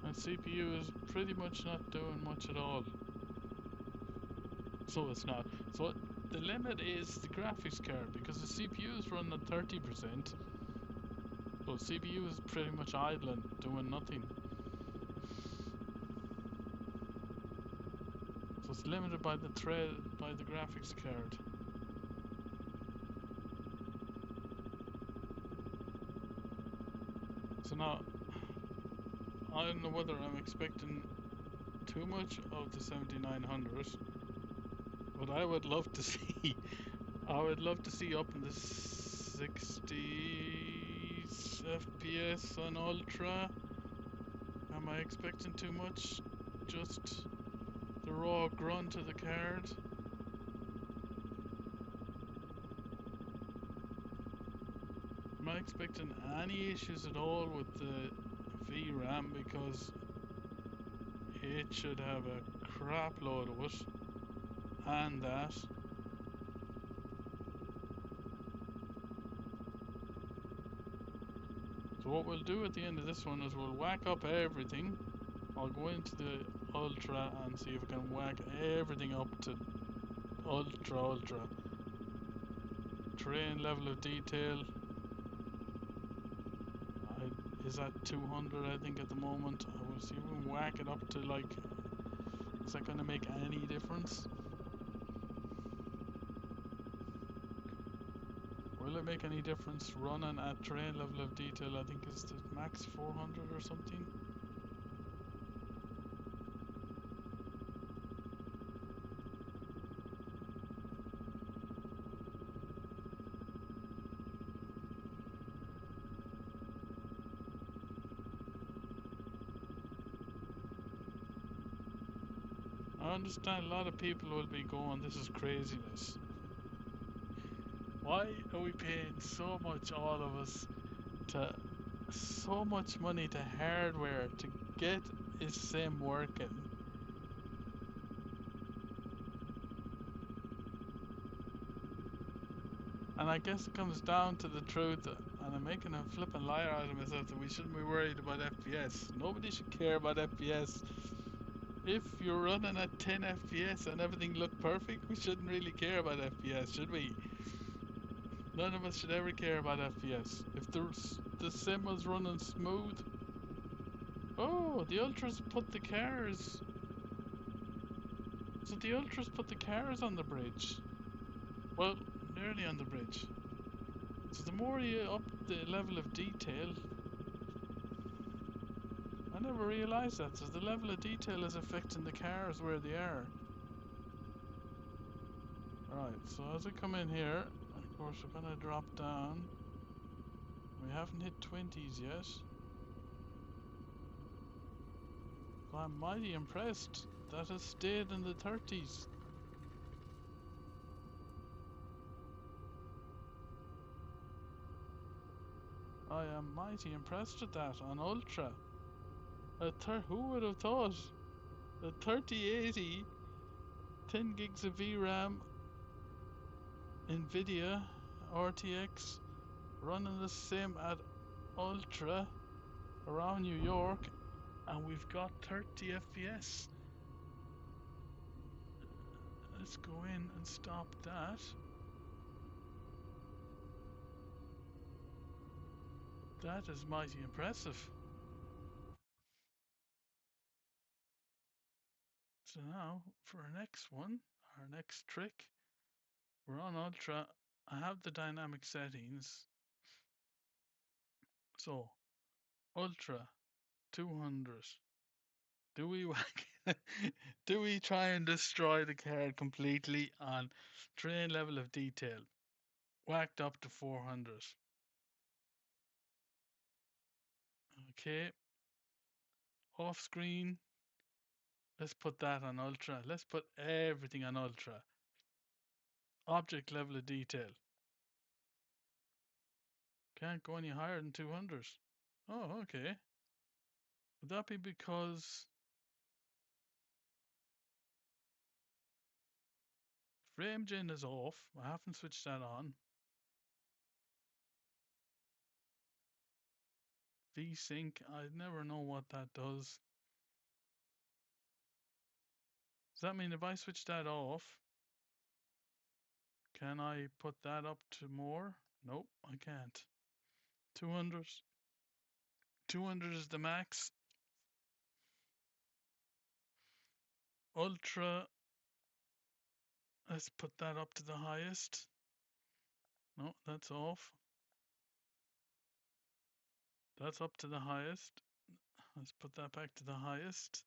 And CPU is pretty much not doing much at all. So it's not. So the limit is the graphics card, because the CPU is running at 30%. So CPU is pretty much idling, doing nothing. So it's limited by the graphics card. So now, I don't know whether I'm expecting too much of the 7900, but I would love to see, I would love to see up in the 60s FPS on Ultra. Am I expecting too much? Just the raw grunt of the card? Am I expecting any issues at all with the VRAM, because it should have a crap load of it, and that. So what we'll do at the end of this one is we'll whack up everything. I'll go into the Ultra and see if I can whack everything up to Ultra. Terrain level of detail is at 200, I think, at the moment. I will see if we can whack it up to, like, is that going to make any difference? Will it make any difference running at terrain level of detail? I think is the max 400 or something. I understand a lot of people will be going, this is craziness. Why are we paying so much, all of us, to so much money to hardware to get a sim working? And I guess it comes down to the truth, and I'm making a flippin' liar out of myself, that we shouldn't be worried about FPS. Nobody should care about FPS. If you're running at 10 FPS and everything looked perfect, we shouldn't really care about FPS, should we? None of us should ever care about FPS. If the sim was running smooth... Oh, the Ultras put the cars... So the Ultras put the cars on the bridge. Well, nearly on the bridge. So the more you up the level of detail... I never realised that. So the level of detail is affecting the cars where they are. Right, so as I come in here, of course we're gonna drop down. We haven't hit 20s yet. So I'm mighty impressed that it stayed in the 30s. I am mighty impressed with that on Ultra. Who would have thought? A 3080, 10 gigs of VRAM, NVIDIA RTX, running the sim at Ultra around New York, and we've got 30 FPS. Let's go in and stop that. That is mighty impressive. So now for our next one, our next trick, we're on Ultra. I have the dynamic settings. So Ultra 200. Do we do we try and destroy the card completely on train level of detail? Whacked up to 400. Okay. Off screen. Let's put that on Ultra. Let's put everything on Ultra. Object level of detail. Can't go any higher than 200. Oh, okay. Would that be because frame gen is off? I haven't switched that on. VSync, I never know what that does. Does that mean if I switch that off, can I put that up to more? Nope, I can't. 200. 200 is the max. Ultra, let's put that up to the highest. No, that's off. That's up to the highest. Let's put that back to the highest.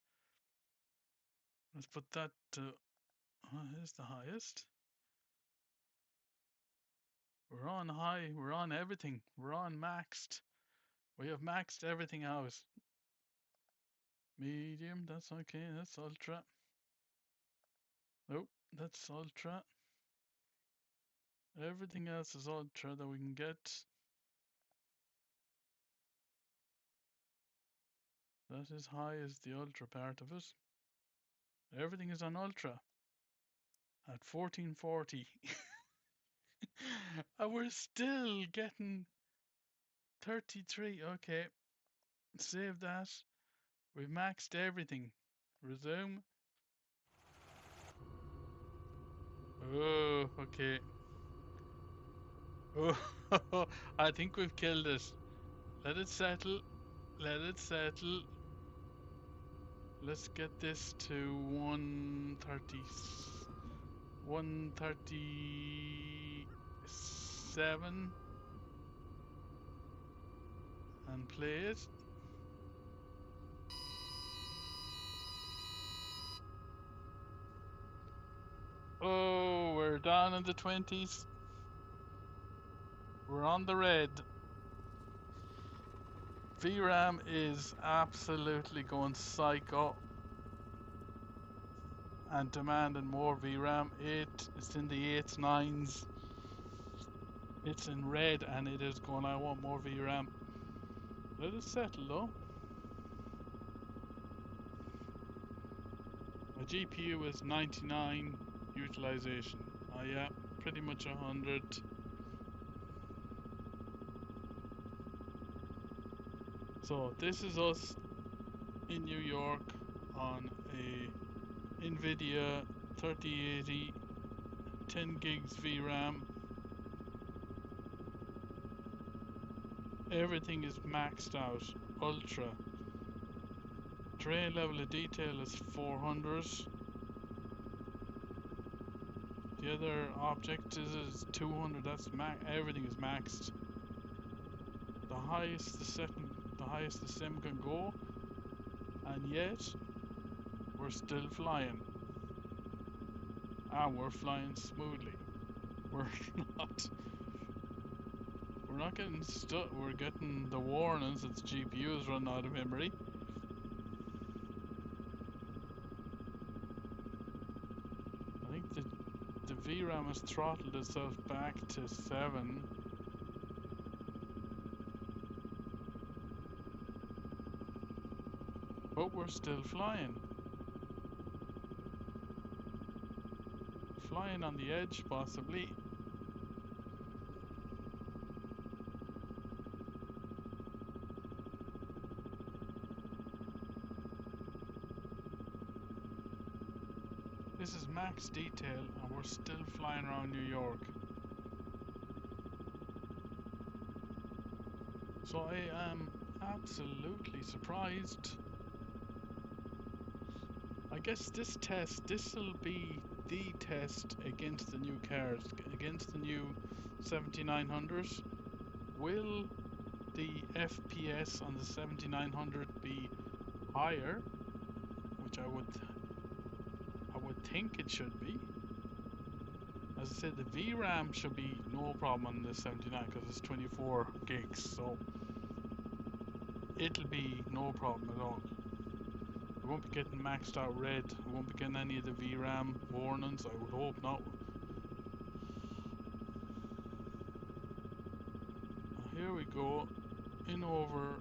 Let's put that to... here's the highest. We're on high. We're on everything. We're on maxed. We have maxed everything out. Medium, that's okay. That's ultra. Nope, that's ultra. Everything else is ultra that we can get. That is high as the ultra part of it. Everything is on ultra at 1440. And we're still getting 33. Okay, save that. We've maxed everything. Resume. Oh, okay. Oh, I think we've killed it. Let it settle. Let it settle. Let's get this to 130. 137. And play it. Oh, we're down in the 20s. We're on the red. VRAM is absolutely going psycho and demanding more VRAM. It's in the 8s, 9s. It's in red and it is going, I want more VRAM. Let it settle though. My GPU is 99 utilization. Yeah, pretty much 100. So this is us in New York on a NVIDIA 3080 10 gigs VRAM. Everything is maxed out, ultra. Terrain level of detail is 400. The other object is 200. That's everything is maxed. The highest the sim can go, and yet we're still flying, and we're flying smoothly. We're not. We're not getting stuck. We're getting the warnings that the GPU is running out of memory. I think the VRAM has throttled itself back to 7. But we're still flying. Flying on the edge, possibly. This is max detail, and we're still flying around New York. So I am absolutely surprised. I guess this'll be the test against the new cars, against the new 7900. Will the FPS on the 7900 be higher? Which I would think it should be. As I said, the VRAM should be no problem on the 79 because it's 24 gigs, so it'll be no problem at all. We won't be getting maxed out red. We won't be getting any of the VRAM warnings. I would hope not. Here we go, in over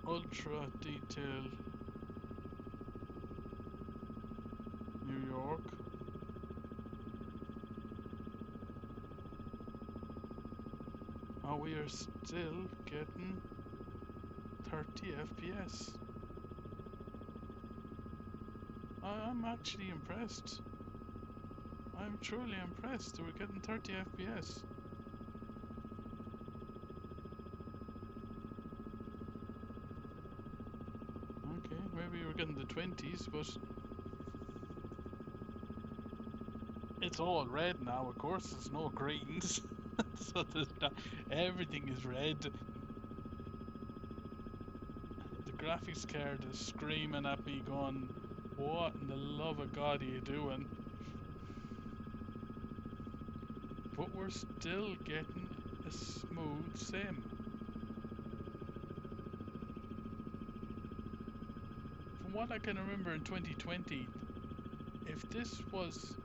ultra detailed New York. And we are still getting 30 FPS. I'm actually impressed. I'm truly impressed that we're getting 30 FPS. Okay, maybe we're getting the 20s, but it's all red now, of course, there's no greens. So there's not, everything is red. The graphics card is screaming at me going, what in the love of God are you doing? But we're still getting a smooth sim. From what I can remember in 2020, if this was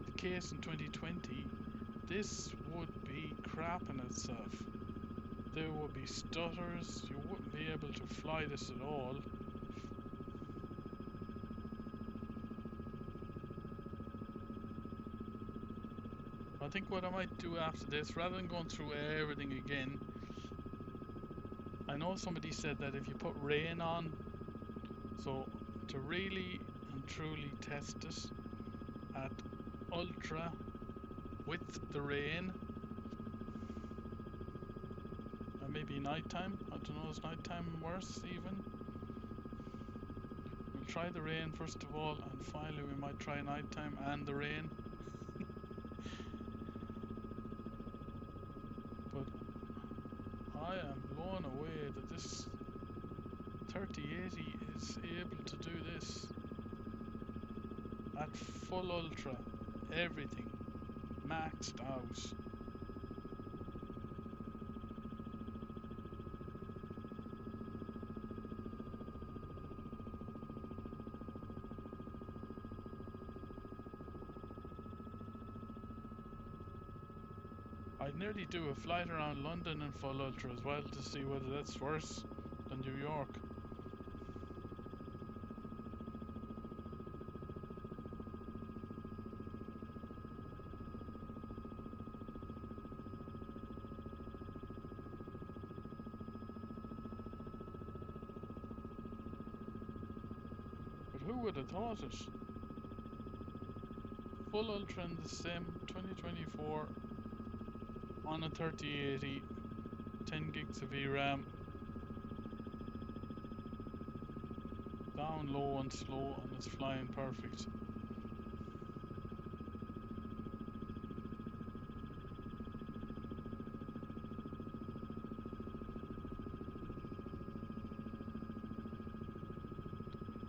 the case in 2020, this would be crapping itself. There would be stutters, you wouldn't be able to fly this at all. I think what I might do after this, rather than going through everything again, I know somebody said that if you put rain on, so to really and truly test it at ultra with the rain, and maybe nighttime, I don't know, is nighttime worse even? We'll try the rain first of all, and finally we might try nighttime and the rain. But I am blown away that this 3080 is able to do this at full ultra, everything maxed out. I'd nearly do a flight around London in full ultra as well to see whether that's worse than New York. who would have thought it? Full Ultra in the Sim 2024 on a 3080, 10 gigs of VRAM, down low and slow, and it's flying perfect.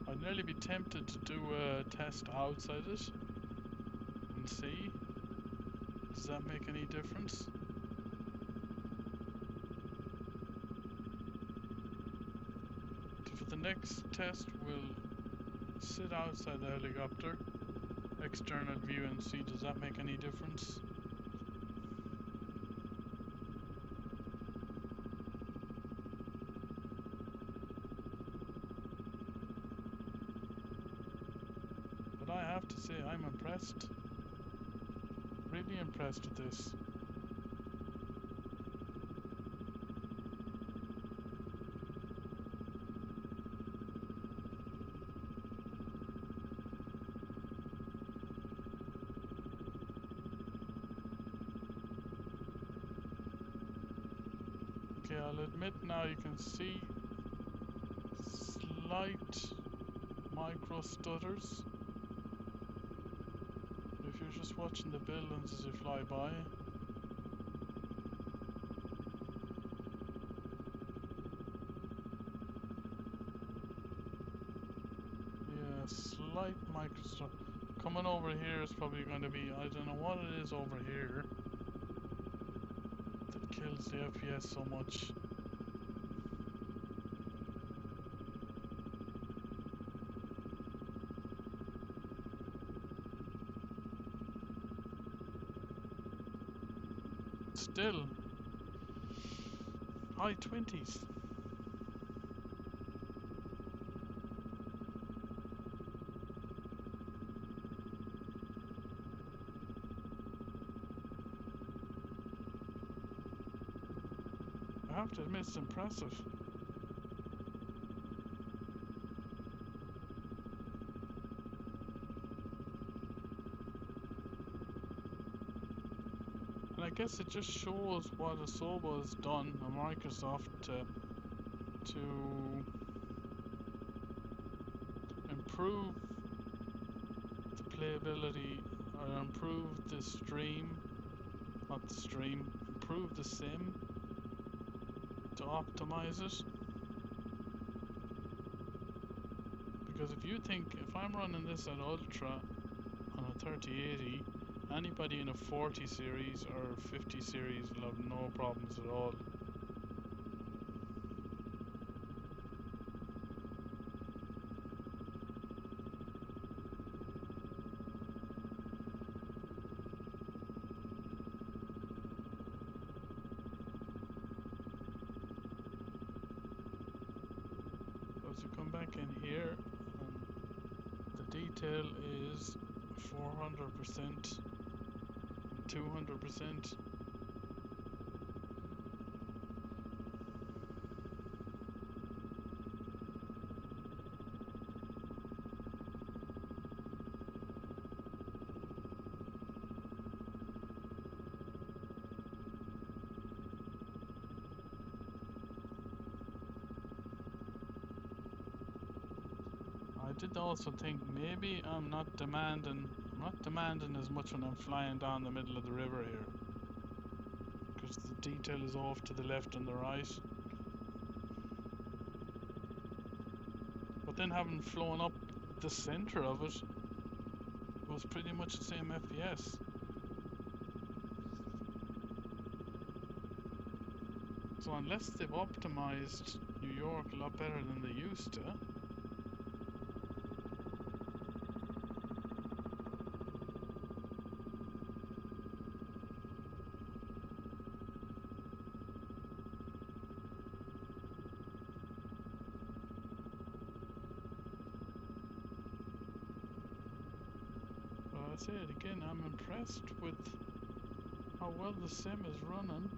I'd nearly be tempted to do a test outside it and see. Does that make any difference? So for the next test, we'll sit outside the helicopter, external view, and see does that make any difference. But I have to say, I'm impressed. Really impressed with this. Okay, I'll admit now you can see slight micro stutters. If you're just watching the buildings as they fly by. Yeah, slight micro stutter. Coming over here is probably going to be, I don't know what it is over here that kills the FPS so much. Still, high 20s. I have to admit it's impressive. And I guess it just shows what Asobo has done on Microsoft to improve the playability, or improve the stream, not the stream, improve the sim to optimize it. Because if you think, if I'm running this at Ultra on a 3080, anybody in a 40 series or 50 series will have no problems at all. So to come back in here, the detail is 400%, 200%. I did also think maybe I'm not demanding as much when I'm flying down the middle of the river here, because the detail is off to the left and the right. But then having flown up the center of it, it was pretty much the same FPS. So unless they've optimized New York a lot better than they used to, I say it again, I'm impressed with how well the sim is running.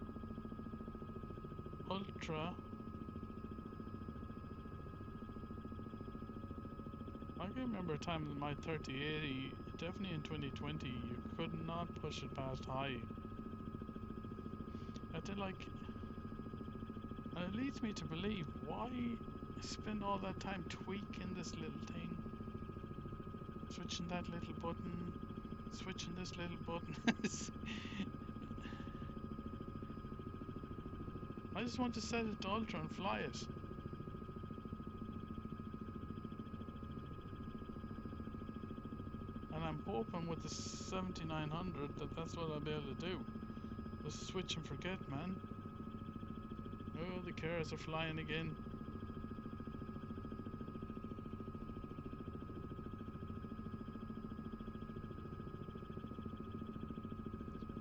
Ultra. I can remember a time in my 3080, definitely in 2020, you could not push it past high. I did like, and it leads me to believe, why spend all that time tweaking this little thing? Switching that little button, switching this little button. I just want to set it to ultra and fly it. And I'm hoping with the 7900 that that's what I'll be able to do. Just switch and forget, man. Oh, the cars are flying again.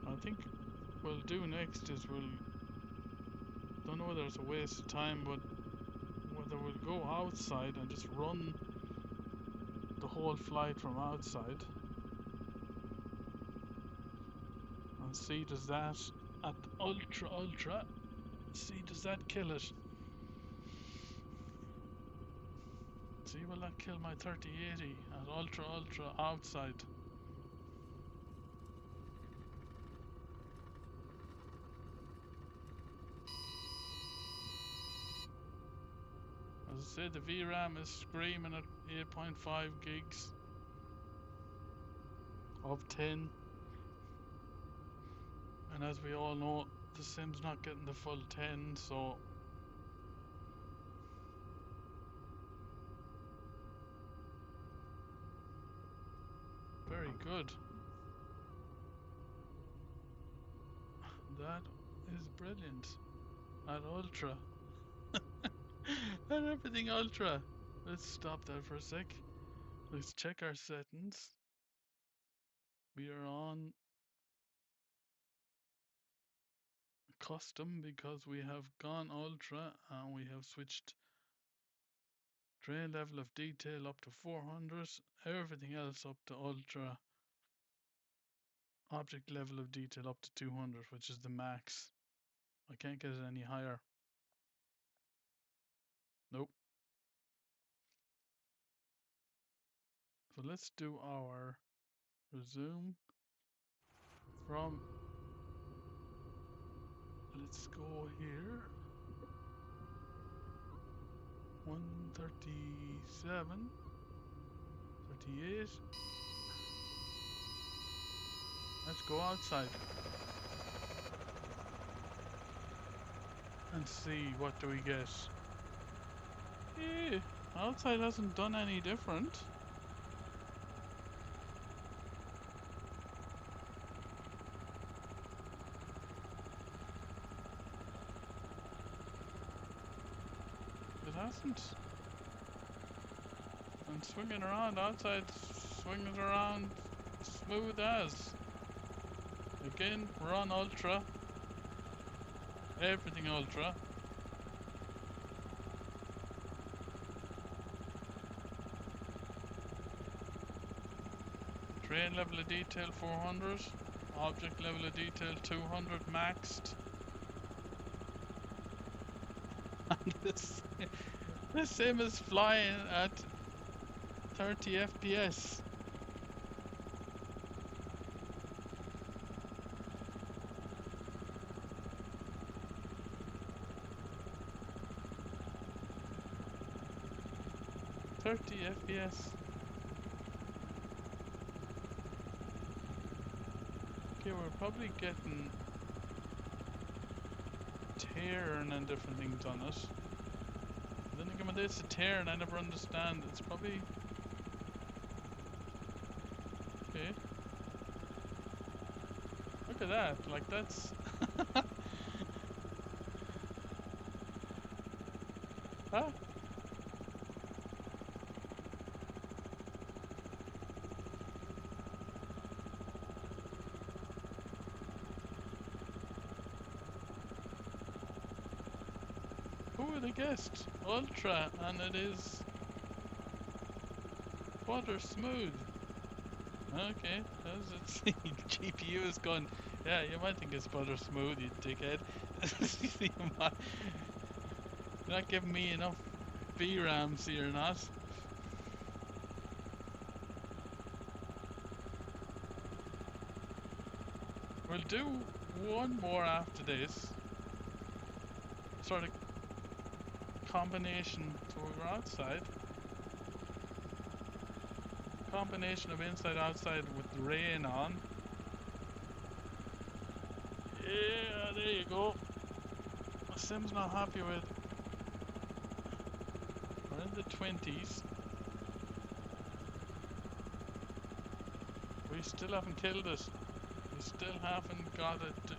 I think what we'll do next is don't know whether it's a waste of time, but whether we'll go outside and just run the whole flight from outside and see does that at ultra see does that kill it. See, will that kill my 3080 at ultra outside? As I said, the VRAM is screaming at 8.5 gigs of 10. And as we all know, the sim's not getting the full 10, so very good. That is brilliant. At ultra. At everything ultra. Let's stop that for a sec. Let's check our settings. We are on custom because we have gone ultra and we have switched train level of detail up to 400, everything else up to ultra, object level of detail up to 200, which is the max. I can't get it any higher. Nope. So let's do our resume from, let's go here, 137, 38. Let's go outside and see what do we get. Yeah, outside hasn't done any different. It hasn't. And swinging around outside, swinging around smooth as. Again, we're on ultra. Everything ultra. Train level of detail 400. Object level of detail 200 maxed. And the same as flying at 30 FPS. FPS. Okay, we're probably getting tearing and different things on it. Then again, when it's a tear and I never understand, it's probably okay. Look at that, like that's huh? Who would have guessed? Ultra, and it is butter smooth. Okay, as it's GPU is going. Yeah, you might think it's butter smooth, you dickhead. You're not giving me enough VRAMs here, not. We'll do one more after this. Sort of combination, so we're outside. Combination of inside outside with the rain on. Yeah, there you go. My sim's not happy with. We're in the 20s. We still haven't killed it. We still haven't got it.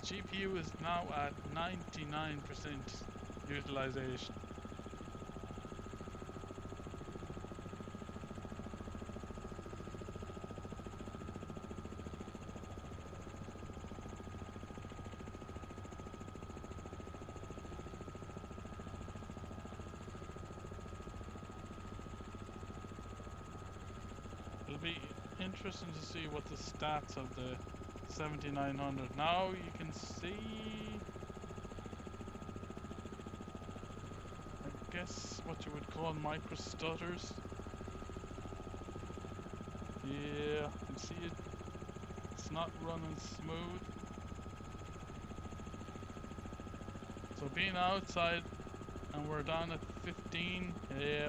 GPU is now at 99% utilization. It'll be interesting to see what the stats of the 7900. Now you can see, I guess, what you would call micro stutters. Yeah, you can see it. It's not running smooth. So being outside and we're down at 15, yeah.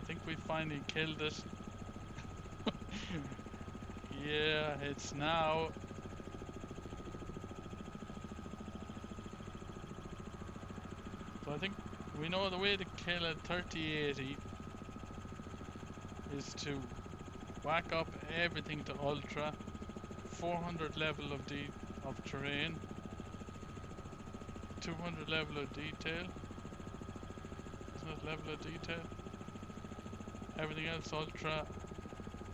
I think we finally killed it. Yeah, it's now. So I think we know the way to kill a 3080 is to whack up everything to ultra, 400 level of terrain, 200 level of detail. Isn't it level of detail? Everything else ultra.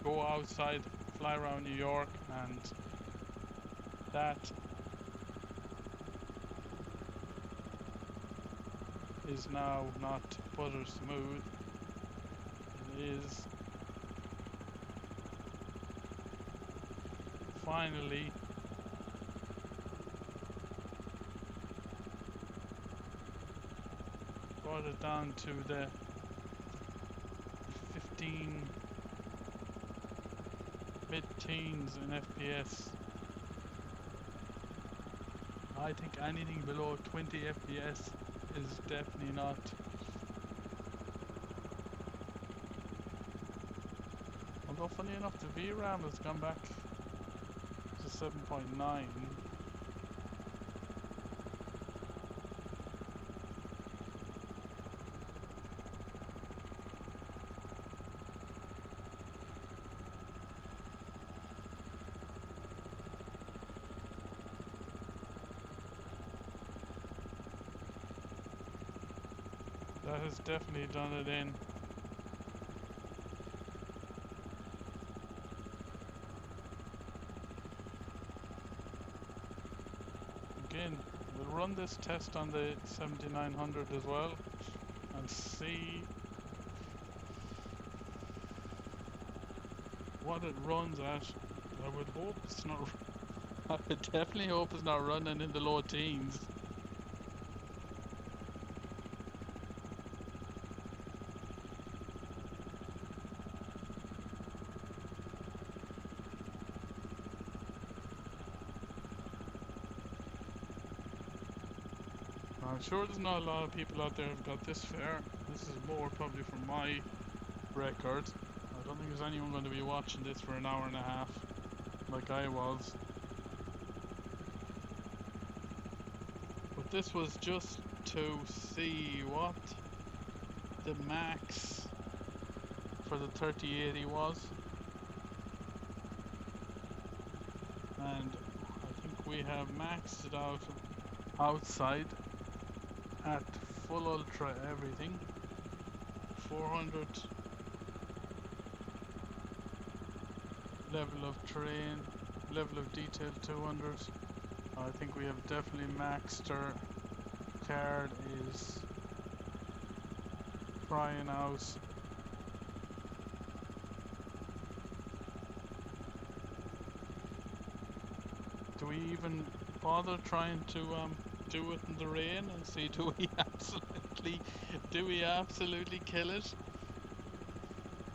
Go outside, fly around New York, and that is now not butter smooth. It is finally brought it down to the 15 mid-teens in FPS. I think anything below 20 FPS is definitely not. Although funny enough, the VRAM has gone back to 7.9. That has definitely done it in. Again, we'll run this test on the 7900 as well and see what it runs at. I would hope it's not. I would definitely hope it's not running in the low teens. I'm sure there's not a lot of people out there who've got this far. This is more probably from my record. I don't think there's anyone going to be watching this for an hour and a half like I was. But this was just to see what the max for the 3080 was. And I think we have maxed it out outside at full ultra everything. 400 level of terrain, level of detail 200. I think we have definitely maxed. Our card is crying out. Do we even bother trying to do it in the rain and see do we absolutely kill it?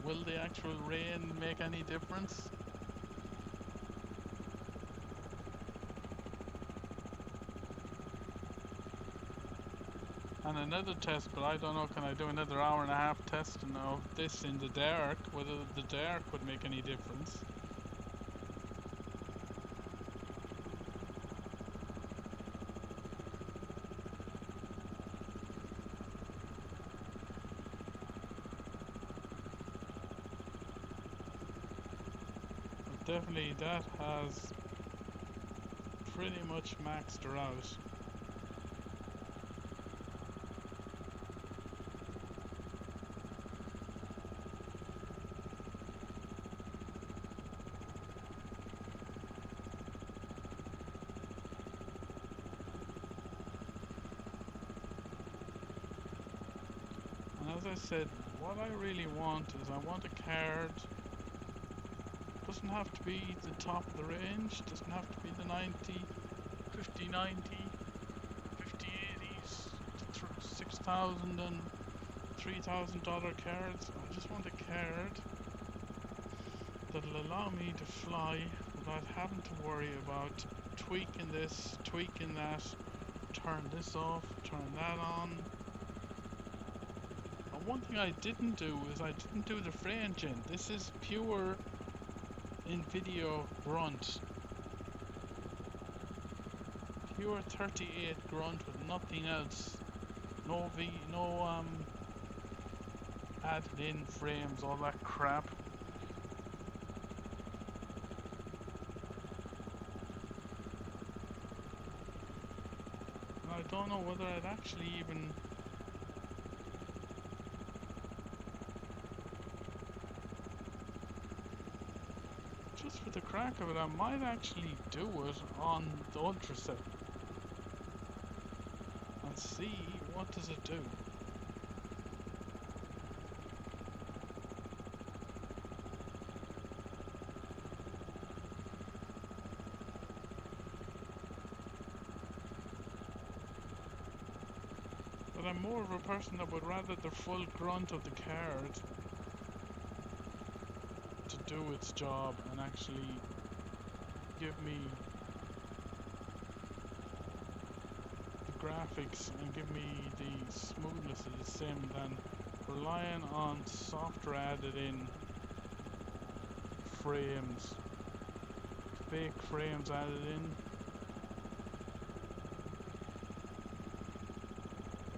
Will the actual rain make any difference? And another test, but I don't know, can I do another hour and a half testing of this in the dark, whether the dark would make any difference. But definitely that has pretty much maxed her out. As I said, what I really want is I want a card. Doesn't have to be the top of the range, doesn't have to be the 90, 50, 90, 50, 80s, the 6,000 and $3,000 cards. I just want a card that'll allow me to fly without having to worry about tweaking this, tweaking that, turn this off, turn that on. One thing I didn't do is I didn't do the frame gen. This is pure NVIDIA grunt. Pure 38 grunt with nothing else. No added in frames, all that crap. And I don't know whether I'd actually even just for the crack of it, I might actually do it on the ultraset and see what does it do. But I'm more of a person that would rather the full grunt of the card to do its job and actually give me the graphics and give me the smoothness of the sim than relying on software added in frames, fake frames added in.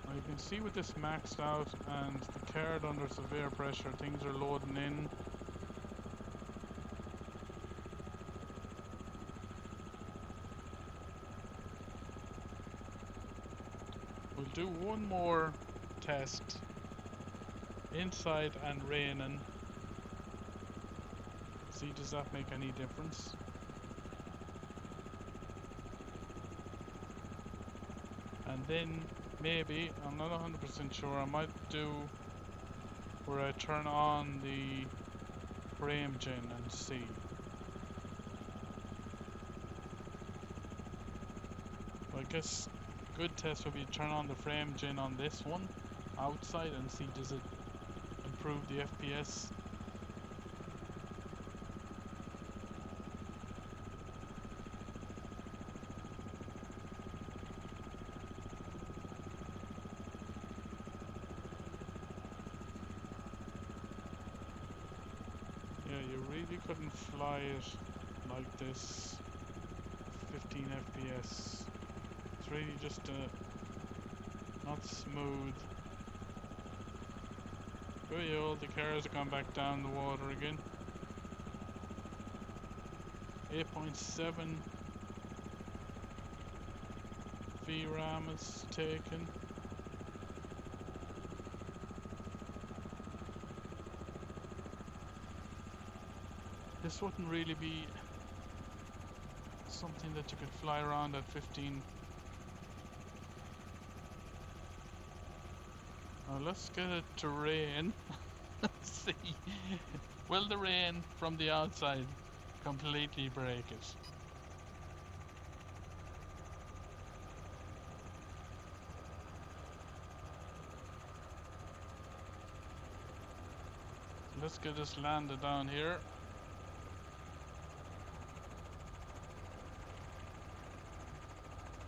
Now you can see with this maxed out and the card under severe pressure, things are loading in. We'll do one more test inside and raining. See, does that make any difference? And then maybe, I'm not 100% sure, I might do where I turn on the frame gen and see. I guess good test would be turn on the frame gen on this one outside and see does it improve the FPS. Yeah, you really couldn't fly it like this 15 FPS. It's really just not smooth. Oh yeah, the cars have gone back down the water again. 8.7 VRAM is taken. This wouldn't really be something that you could fly around at 15. Now let's get it to rain. See, will the rain from the outside completely break it? Let's get this landed down here.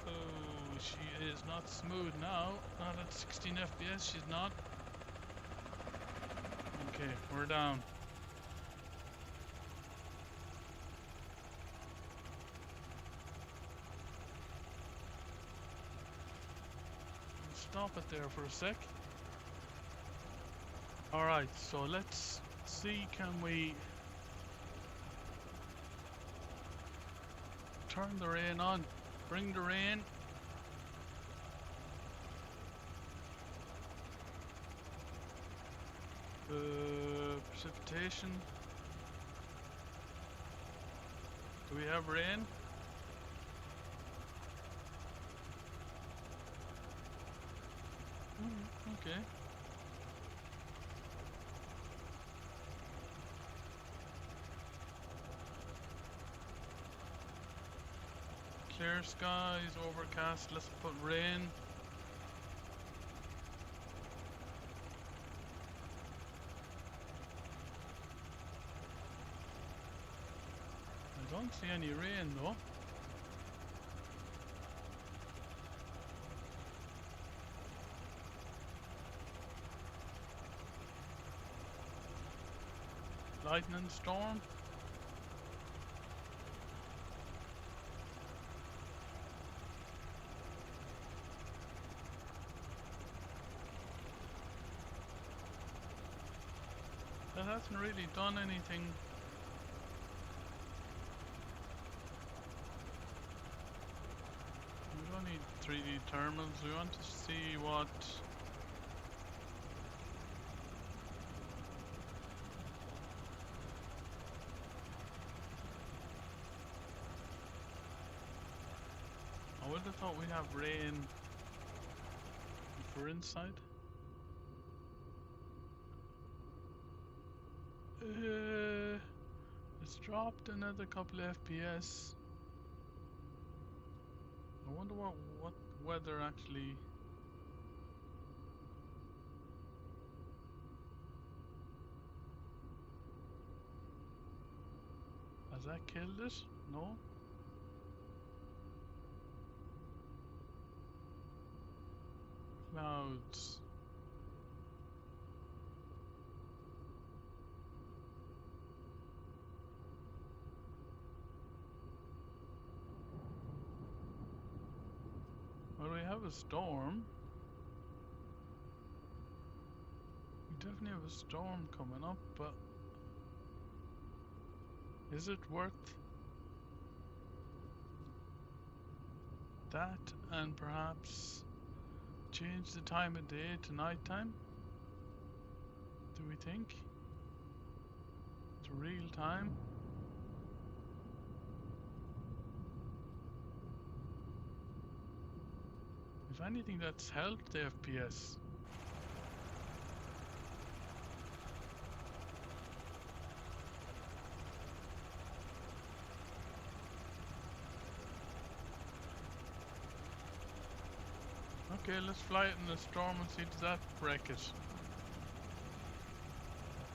Oh, she is not not smooth now. Not at 16 FPS, she's not. Okay, we're down. Stop it there for a sec. Alright, so let's see, can we turn the rain on? Bring the rain. Precipitation. Do we have rain? Okay. Clear skies, overcast, let's put rain. I don't see any rain though. Lightning storm. That hasn't really done anything. We don't need 3D thermals. We want to see what I would have thought we'd have rain if we're inside. It's dropped another couple of FPS. I wonder what weather actually. Has that killed it? No? Clouds. Well, we have a storm. We definitely have a storm coming up, but is it worth that and perhaps change the time of day to nighttime? Do we think? To real time? If anything, that's helped the FPS. Okay, let's fly it in the storm and see does that break it.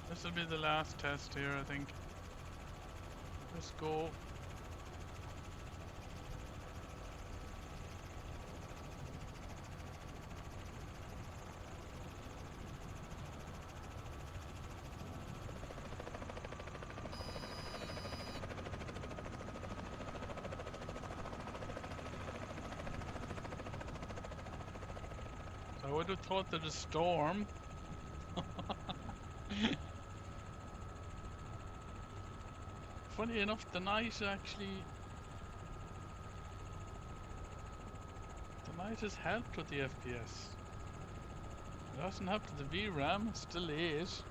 This will be the last test here, I think. Let's go. I would have thought that a storm. Funny enough, the night has helped with the FPS. It hasn't helped with the VRAM, it still is.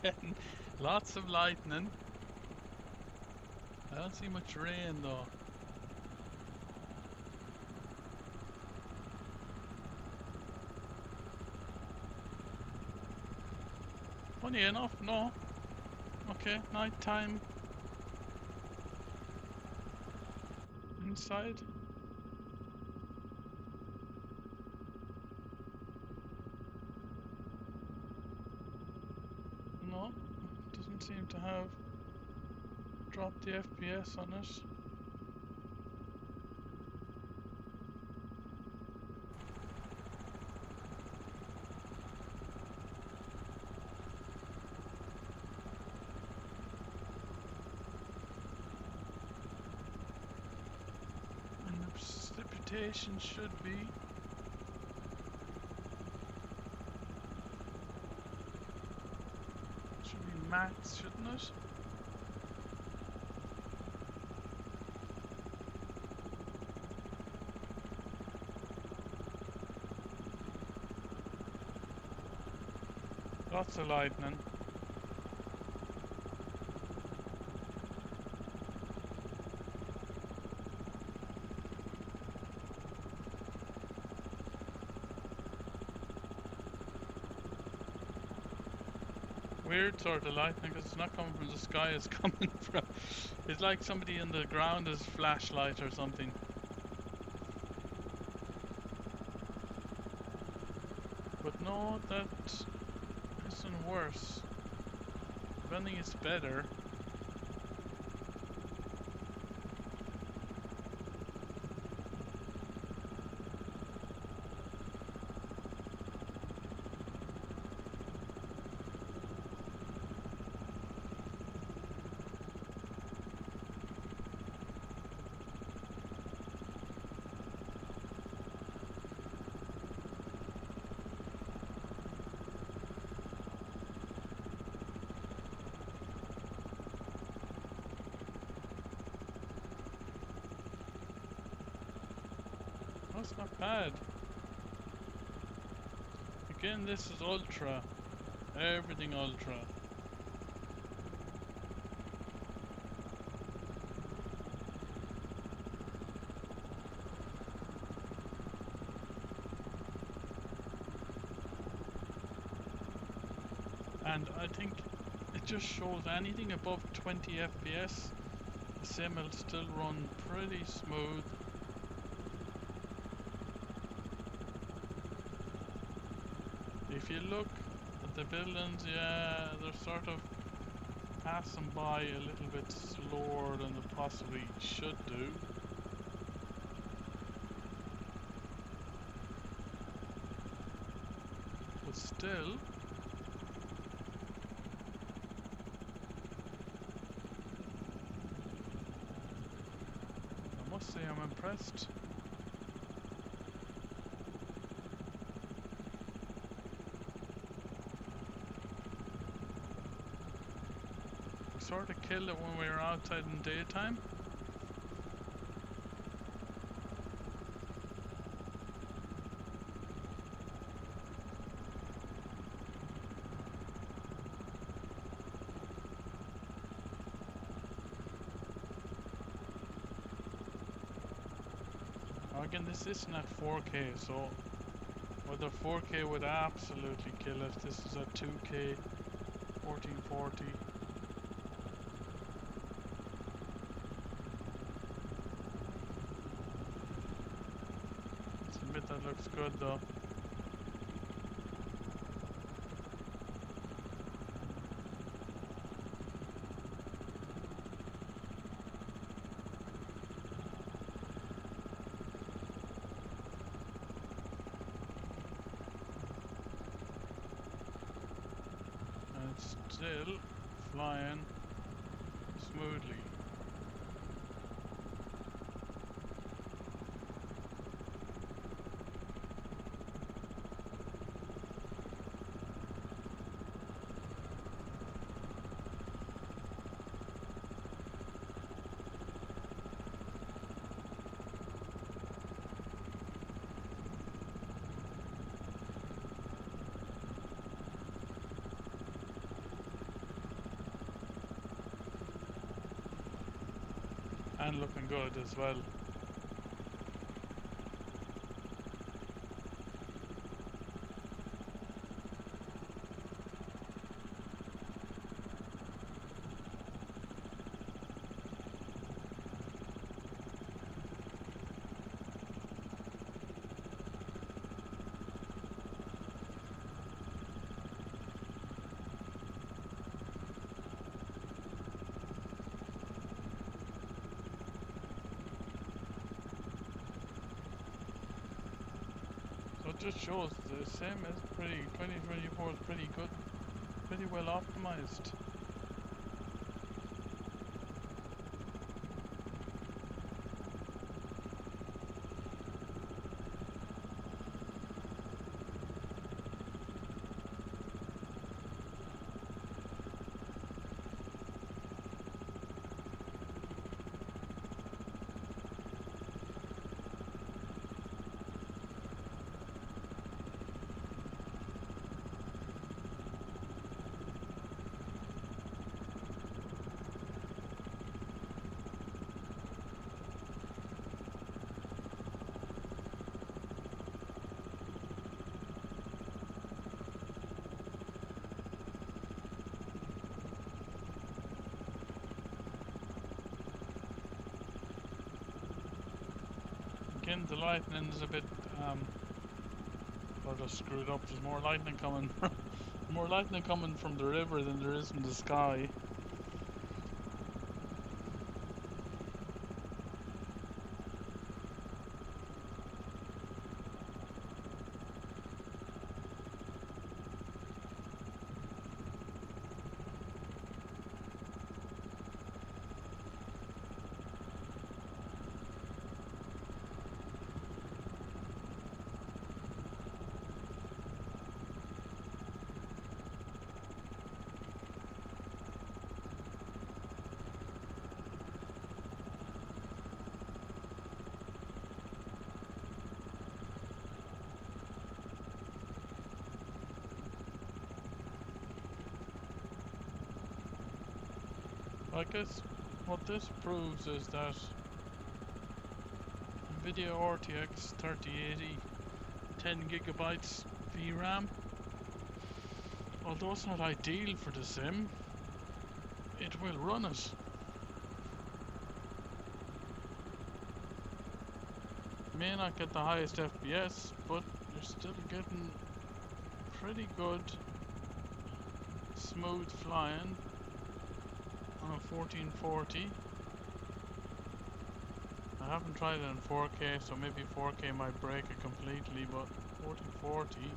Again, lots of lightning. I don't see much rain though. Funny enough, no. Okay, night time. inside? No, doesn't seem to have dropped the FPS on it. And the precipitation should be max, shouldn't it? Lots of lightning. Weird sort of lightning because it's not coming from the sky, it's coming from... It's like somebody in the ground has flashlight or something. But no, that isn't worse. If anything, it's better. That's not bad. Again, this is ultra. Everything ultra. And I think it just shows anything above 20 FPS, the sim will still run pretty smooth. If you look at the buildings, yeah, they're sort of passing by a little bit slower than they possibly should do. But still, I must say I'm impressed. Sort of killed it when we were outside in daytime. Now again, this isn't at 4K, so whether 4K would absolutely kill it. This is at 2K, 1440. That looks good though. And it's still flying smoothly. And looking good as well. it just shows the sim is pretty, 2024 is pretty good, pretty well optimized. Again, the lightning is a bit sort of screwed up. There's more lightning coming, more lightning coming from the river than there is from the sky. I guess what this proves is that NVIDIA RTX 3080 10 GB VRAM, although it's not ideal for the sim, it will run it. May not get the highest FPS, but you're still getting pretty good smooth flying on a 1440. I haven't tried it in 4K, so maybe 4K might break it completely, but 1440.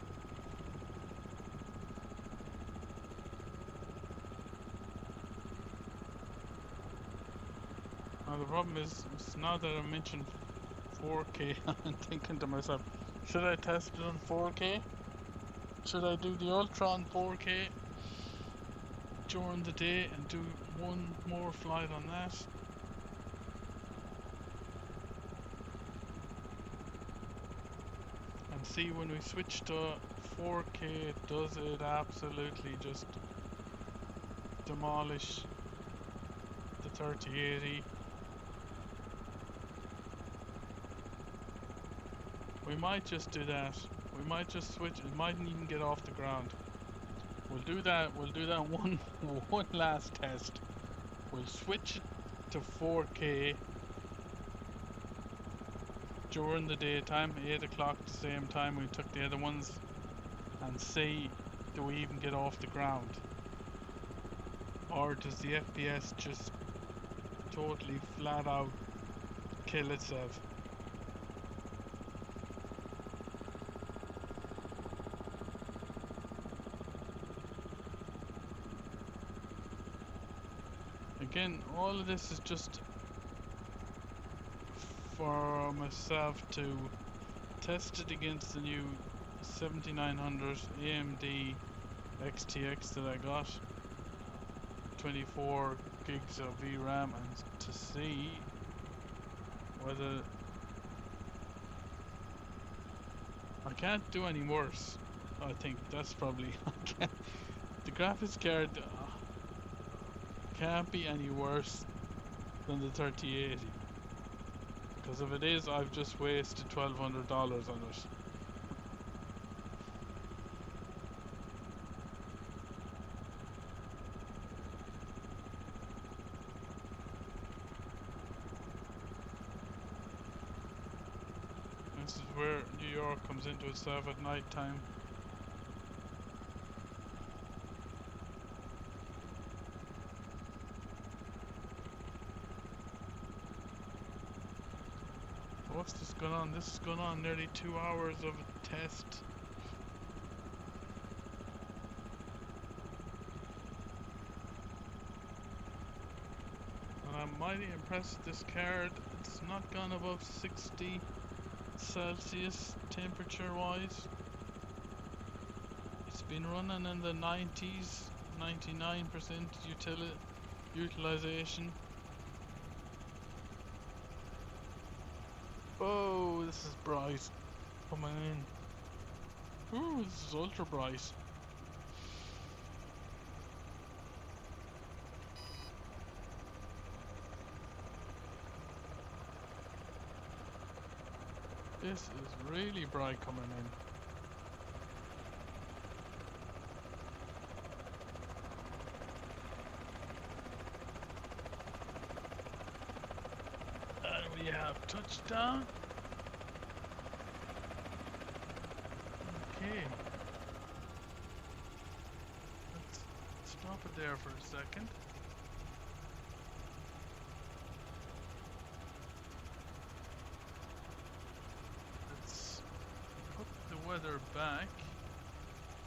Now the problem is now that I mentioned 4K, I'm thinking to myself, should I test it on 4K? Should I do the Ultra on 4K during the day and do one more flight on that? And see when we switch to 4K, does it absolutely just demolish the 3080? We might just do that. We might just switch. It mightn't even get off the ground. We'll do that. We'll do that one last test. We'll switch to 4K during the daytime, 8 o'clock, the same time we took the other ones, and see, do we even get off the ground, or does the FPS just totally flat out kill itself? Again, all of this is just for myself to test it against the new 7900 AMD XTX that I got, 24 gigs of VRAM, and to see whether I can't do any worse. I think that's probably the graphics card can't be any worse than the 3080, because if it is, I've just wasted $1,200 on it. This is where New York comes into itself at night time. What's this going on? This is going on nearly 2 hours of a test. And I'm mighty impressed with this card. It's not gone above 60 Celsius temperature wise. It's been running in the 90s, 99% utilization. Oh, this is bright. Coming in. Ooh, this is ultra bright. This is really bright coming in. And we have touchdown. Okay. Let's stop it there for a second. Let's put the weather back.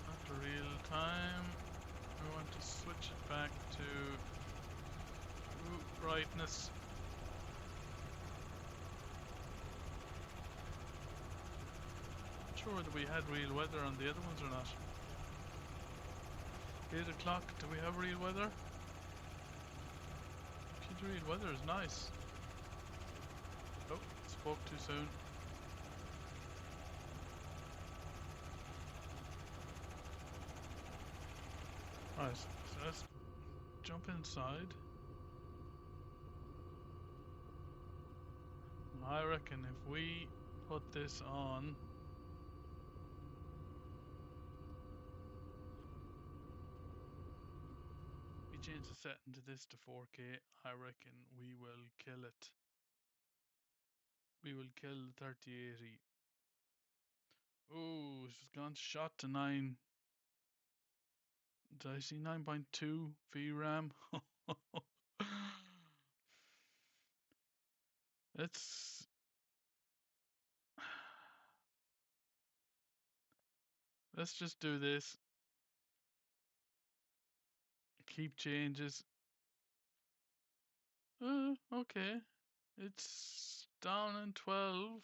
Not to real time. We want to switch it back to brightness. Not sure that we had real weather on the other ones or not. 8 o'clock, do we have real weather? Kids, real weather is nice. Oh, spoke too soon. Right, so let's jump inside. I reckon if we put this on, we change the setting to this to 4K, I reckon we will kill it. We will kill the 3080. Oh, it's gone shot to 9. Did I see 9.2 VRAM? Let's just do this. Keep changes. Okay. It's down in 12.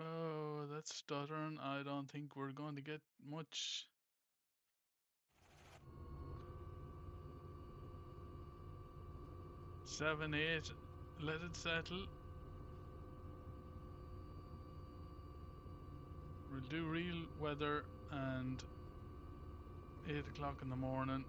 Oh, that's stuttering. I don't think we're going to get much. 7, 8. Let it settle. We'll do real weather and 8 o'clock in the morning.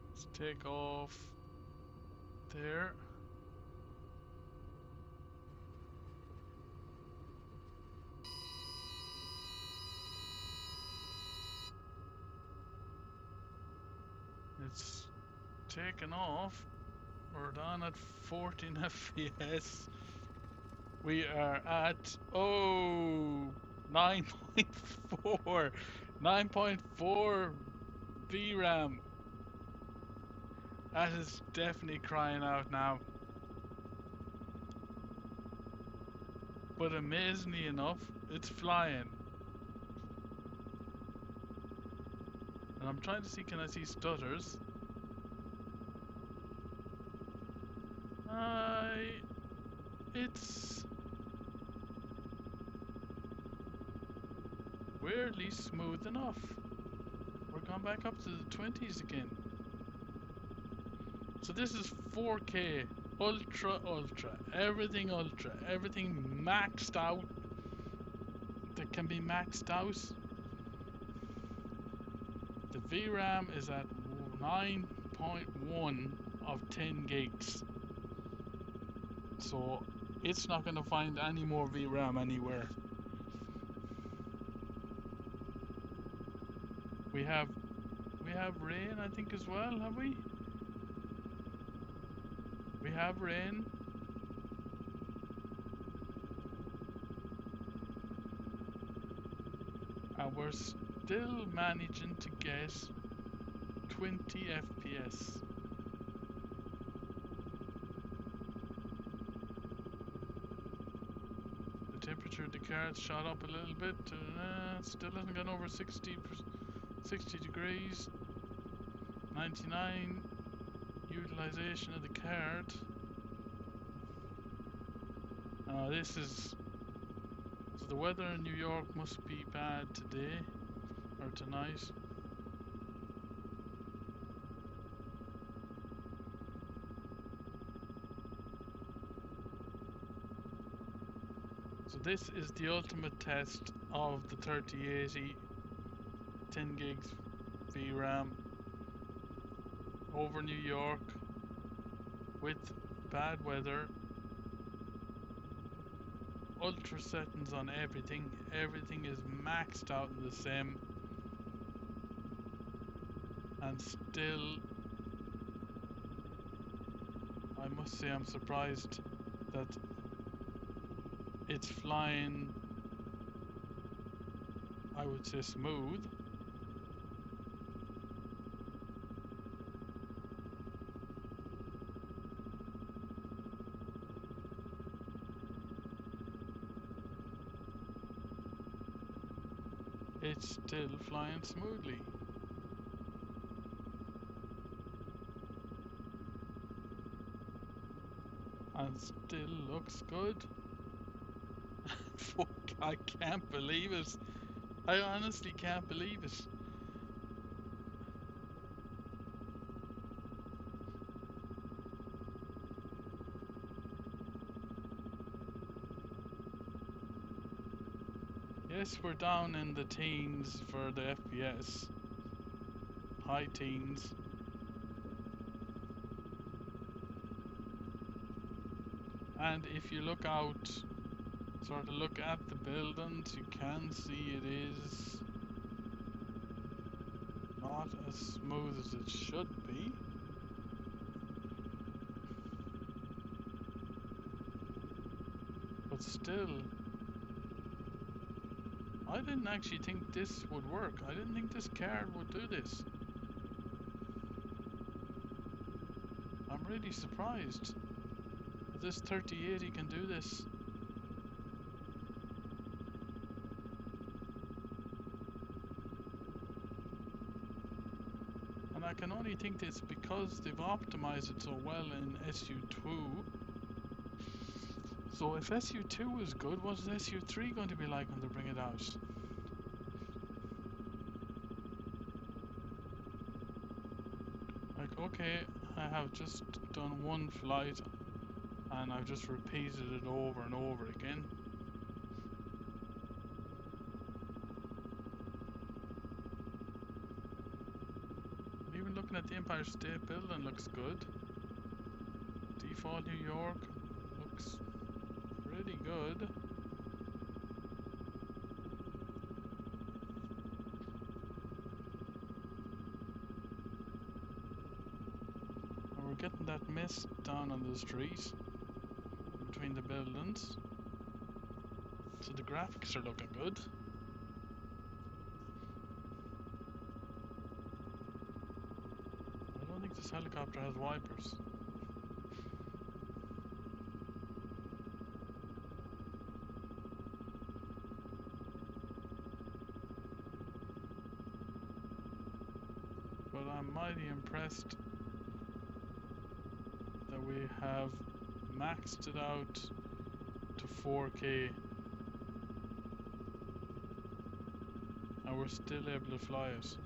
Let's take off there. It's taken off. We're down at 14 FPS. We are at 9.4 9.4 VRAM. That is definitely crying out now. But amazingly enough, it's flying. And I'm trying to see, can I see stutters? It's weirdly smooth enough. We're going back up to the 20s again. So this is 4K, ultra, everything maxed out that can be maxed out. The VRAM is at 9.1 of 10 gigs. So it's not going to find any more VRAM anywhere. We have rain, I think, as well, have we? We have rain. and we're still managing to get 20 FPS. The temperature of the card shot up a little bit. Still hasn't gone over 60 degrees. 99 utilization of the card. This is... So the weather in New York must be bad today, or tonight. So this is the ultimate test of the 3080 10 gigs VRAM over New York with bad weather. Ultra settings on everything. Everything is maxed out in the sim. And still, I must say I'm surprised that it's flying, I would say, smooth. It's still flying smoothly. And still looks good. Fuck, I can't believe it. I honestly can't believe it. Yes, we're down in the teens for the FPS. High teens. And if you look out, sort of look at the buildings, you can see it is not as smooth as it should be. But still, I didn't actually think this would work. I didn't think this card would do this. I'm really surprised that this 3080 can do this. And I can only think it's because they've optimized it so well in SU2. So if SU2 is good, what is SU3 going to be like when they bring it out? Like, okay, I have just done one flight and I've just repeated it over and over again. But even looking at the Empire State Building looks good. Default New York looks pretty good. And we're getting that mist down on the street between the buildings. So the graphics are looking good. I don't think this helicopter has wipers. But I'm mighty impressed that we have maxed it out to 4K and we're still able to fly it.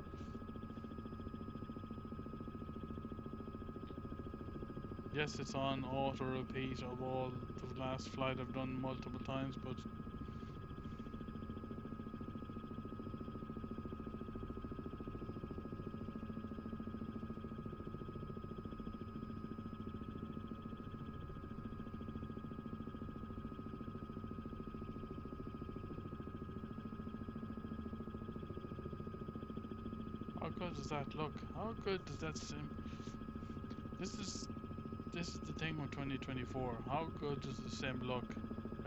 Yes, it's on auto repeat of all the last flight I've done multiple times, but how good does that look? How good does that sim? This is the thing with 2024. How good does the sim look?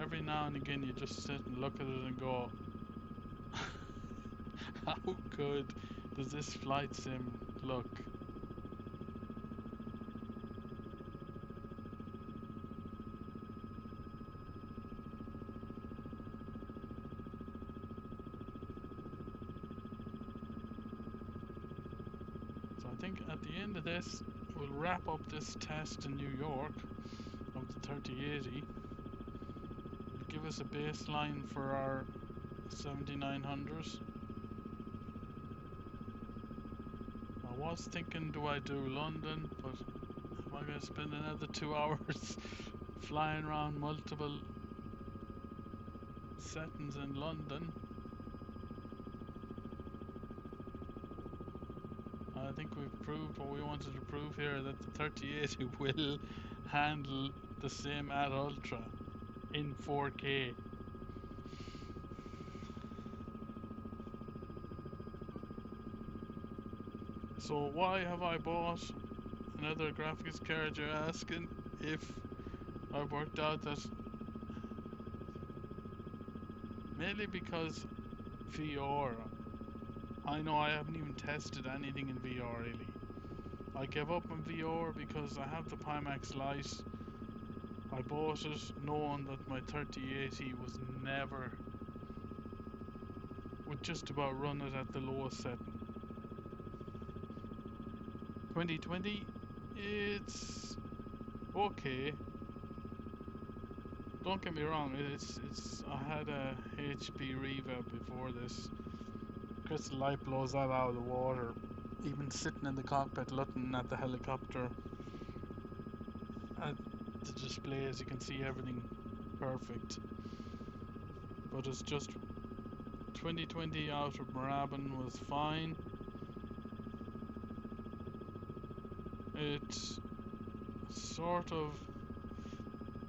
Every now and again you just sit and look at it and go, How good does this flight sim look? So I think at the end of this, we'll wrap up this test in New York of the 3080. It'll give us a baseline for our 7900s. I was thinking, do I do London, but am I going to spend another 2 hours flying around multiple settings in London? I think we've proved what we wanted to prove here, that the 3080 will handle the same at Ultra in 4K. So why have I bought another graphics card, you're asking? If I worked out that mainly because VR, I know I haven't even tested anything in VR really. I gave up on VR because I have the Pimax Lite. I bought it knowing that my 3080 would just about run it at the lowest setting. 2020, it's okay. Don't get me wrong, I had a HP Riva before this. Crystal light blows that out of the water. Even sitting in the cockpit looking at the helicopter, at the displays, you can see everything perfect. But it's just 2020 out of Moorabbin was fine. It's sort of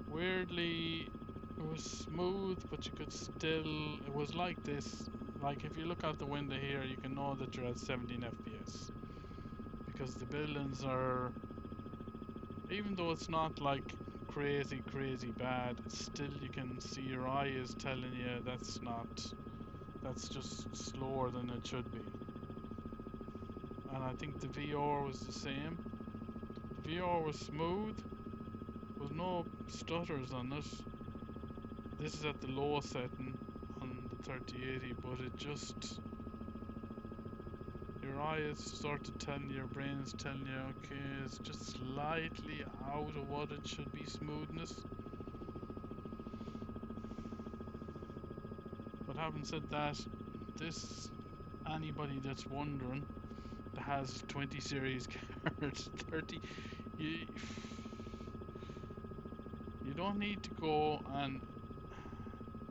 weirdly, it was smooth, but you could still, it was like this. Like if you look out the window here, you can know that you're at 17 FPS. Because the buildings are, even though it's not like crazy bad, still you can see your eye is telling you that's just slower than it should be. And I think the VR was the same. The VR was smooth, there was no stutters on it. This is at the lowest setting on the 3080, but it just, your eye is sort of telling you, your brain is telling you, okay, it's just slightly out of what it should be smoothness. But having said that, this, anybody that's wondering, that has 20 series cards, 30, you don't need to go and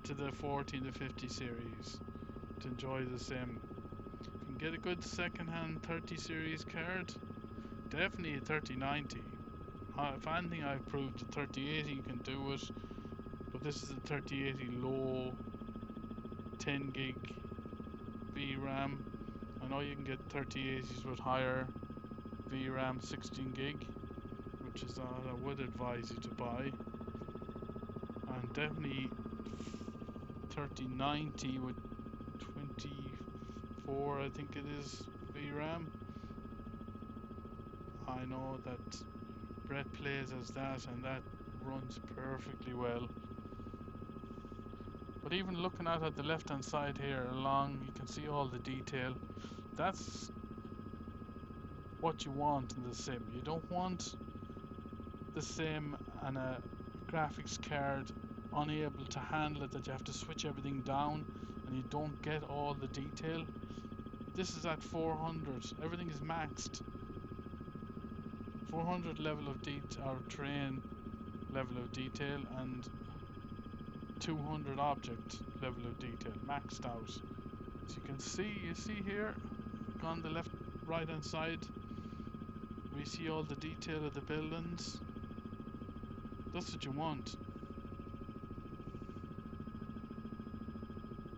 to the 40 to 50 series to enjoy the sim. If you can get a good second-hand 30 series card, definitely a 3090. If anything, I've proved the 3080 you can do it, but this is a 3080 low 10 gig VRAM. I know you can get 3080s with higher VRAM 16 gig, which is what I would advise you to buy. And definitely 3090 with 24, I think it is, VRAM. I know that Brett plays as that, and that runs perfectly well. But even looking at the left hand side here along, you can see all the detail. That's what you want in the sim. You don't want the sim and a graphics card unable to handle it, that you have to switch everything down and you don't get all the detail. This is at 400, everything is maxed. 400 level of detail, or terrain level of detail, and 200 object level of detail, maxed out. So you can see, here on the left right hand side, we see all the detail of the buildings. That's what you want.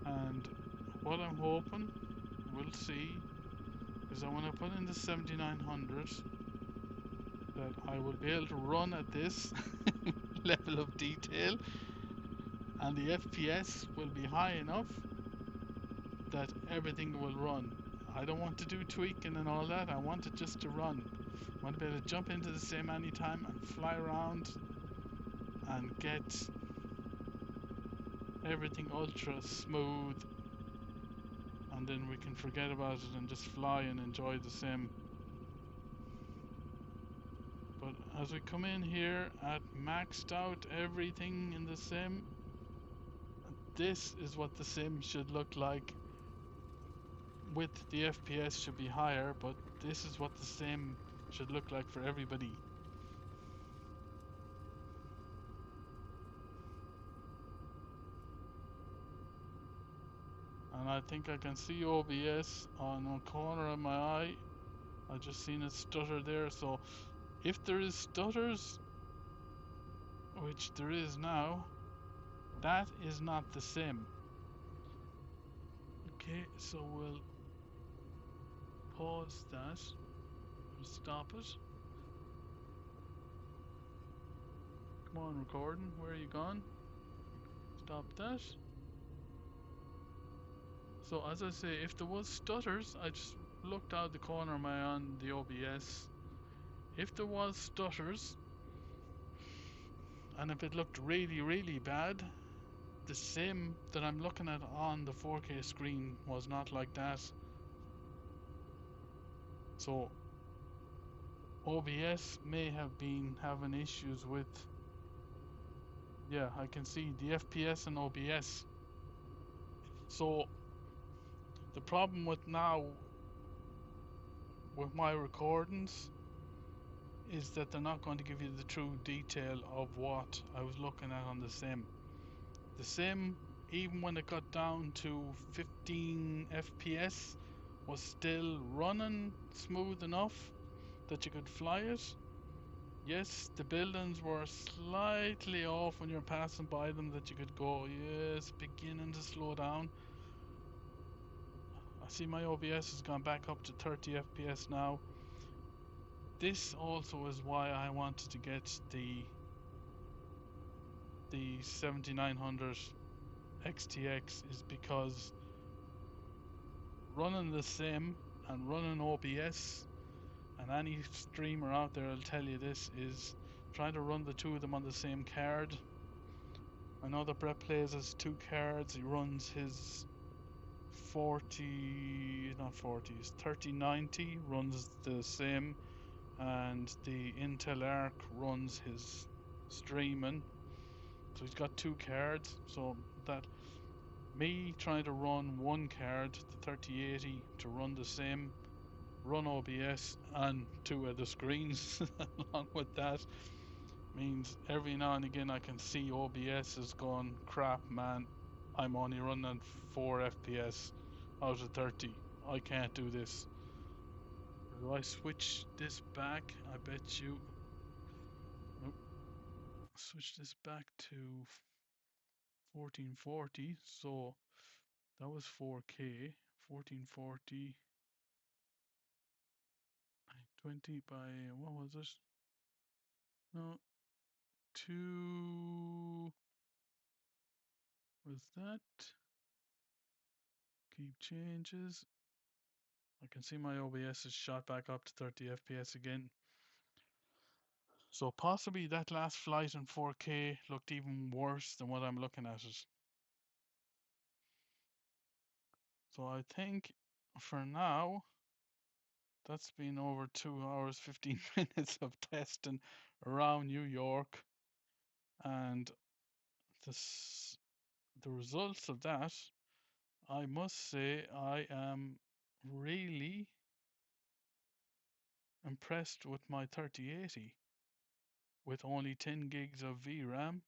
And what I'm hoping we'll see is that when I put in the 7900, that I will be able to run at this level of detail, and the FPS will be high enough that everything will run. I don't want to do tweaking and all that. I want it just to run. I want to be able to jump into the sim anytime and fly around and get everything ultra smooth, and then we can forget about it and just fly and enjoy the sim. But as we come in here at maxed out everything in the sim, this is what the sim should look like. With the FPS should be higher, but this is what the sim should look like for everybody. And I think I can see OBS on one corner of my eye. I just seen it stutter there, so if there is stutters, which there is now, that is not the sim. Okay, so we'll pause that. We'll stop it. Come on, recording, where are you gone? Stop that. So as I say, if there was stutters, I just looked out the corner of my eye on the OBS. If there was stutters, and if it looked really, really bad, the sim that I'm looking at on the 4K screen was not like that. So OBS may have been having issues with, yeah, I can see the FPS and OBS. So the problem with now with my recordings is that they're not going to give you the true detail of what I was looking at on the sim. The sim, even when it got down to 15 FPS, was still running smooth enough that you could fly it. Yes, the buildings were slightly off when you're passing by them, that you could go, yes, beginning to slow down. I see my OBS has gone back up to 30 FPS now. This also is why I wanted to get the 7900 XTX, is because running the sim and running OBS, and any streamer out there will tell you this, is trying to run the two of them on the same card. I know that Brett plays as two cards. He runs his 3090 runs the same, and the Intel Arc runs his streaming. So he's got two cards. So that me trying to run one card, the 3080, to run the same, run OBS and two other screens along with that, means every now and again I can see OBS is going, crap man, I'm only running 4 FPS out of 30. I can't do this. Do I switch this back? I bet you. Nope. Switch this back to 1440. So that was 4K. 1440. 20 by, what was it? No, 2 was that. Keep changes. I can see my OBS is shot back up to 30 FPS again. So possibly that last flight in 4K looked even worse than what I'm looking at it. So I think for now, that's been over 2 hours, 15 minutes of testing around New York. And this, the results of that, I must say I am really impressed with my 3080 with only 10 gigs of VRAM.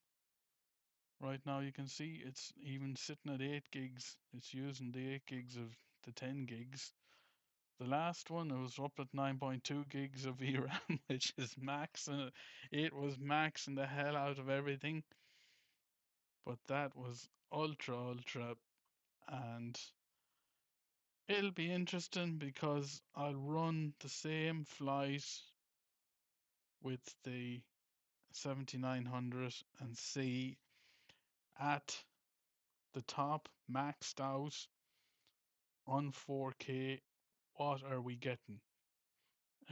Right now you can see it's even sitting at 8 gigs. It's using the 8 gigs of the 10 gigs. The last one, it was up at 9.2 gigs of VRAM, which is max, and it was maxing the hell out of everything. But that was ultra, and it'll be interesting because I'll run the same flight with the 7900 and see at the top maxed out on 4K, what are we getting?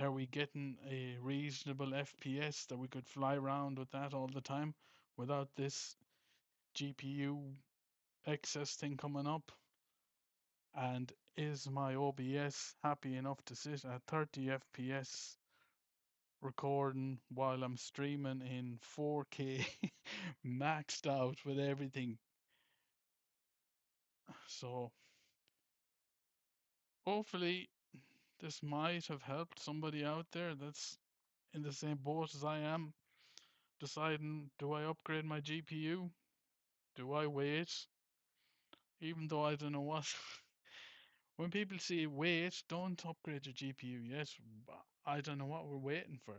Are we getting a reasonable FPS that we could fly around with that all the time without this GPU excess thing coming up? And is my OBS happy enough to sit at 30 FPS recording while I'm streaming in 4K maxed out with everything? So hopefully this might have helped somebody out there that's in the same boat as I am, deciding, do I upgrade my GPU? Do I wait? Even though I don't know what. When people say wait, don't upgrade your GPU yet, I don't know what we're waiting for.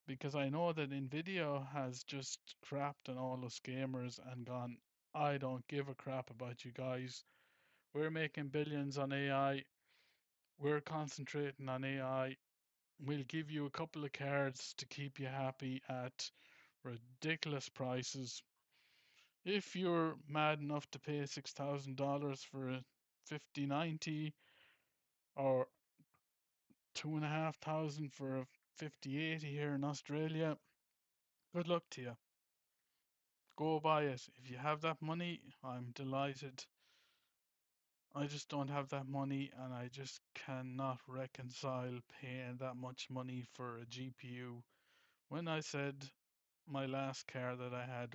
Because I know that NVIDIA has just crapped on all us gamers and gone, I don't give a crap about you guys. We're making billions on AI. We're concentrating on AI. We'll give you a couple of cards to keep you happy at ridiculous prices. If you're mad enough to pay $6,000 for a 5090 or 2,500 for a 5080 here in Australia, good luck to you. Go buy it. If you have that money, I'm delighted. I just don't have that money and I just cannot reconcile paying that much money for a GPU. When I said my last car that I had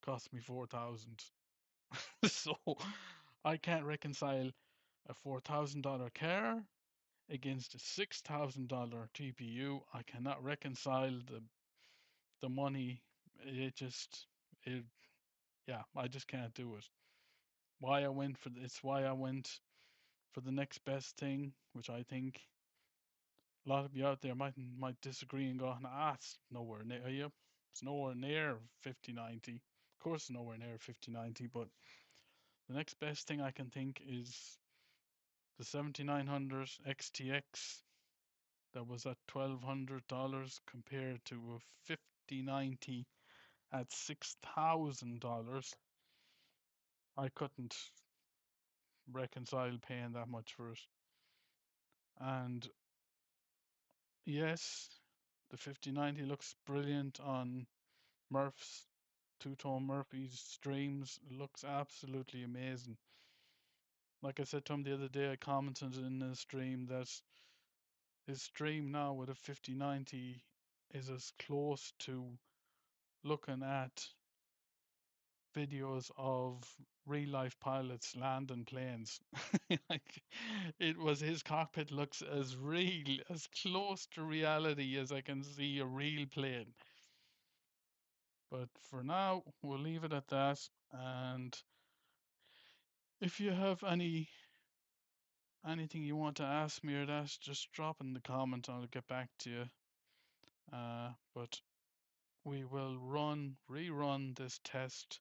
cost me 4,000. So I can't reconcile a $4,000 car against a $6,000 GPU. I cannot reconcile the money. It just it yeah, I just can't do it. Why I went for the next best thing, which I think a lot of you out there might disagree and go, nah, it's nowhere near you. It's nowhere near 5090. Of course, it's nowhere near 5090, but the next best thing I can think is the 7900 XTX that was at $1,200 compared to a 5090 at $6,000. I couldn't reconcile paying that much for it. And yes, the 5090 looks brilliant on Murph's two-tone Murphy's streams. Looks absolutely amazing. Like I said to him the other day, I commented in a stream that his stream now with a 5090 is as close to looking at videos of real life pilots landing planes. Like it was his cockpit looks as real, as close to reality as I can see a real plane. But for now, we'll leave it at that. And if you have anything you want to ask me or that, just drop in the comment. I'll get back to you. But we will rerun this test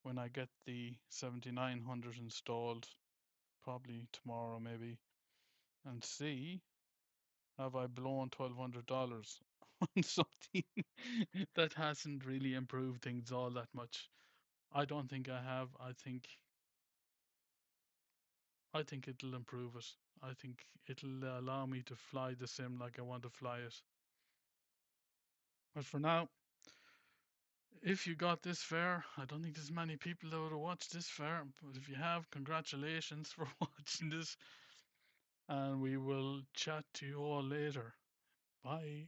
when I get the 7900 installed, probably tomorrow maybe, and see have I blown $1,200 on something that hasn't really improved things all that much. I don't think I have. I think it'll improve it. I think it'll allow me to fly the sim like I want to fly it. But for now, if you got this far, I don't think there's many people that would have watched this far, but if you have, congratulations for watching this, and we will chat to you all later. Bye.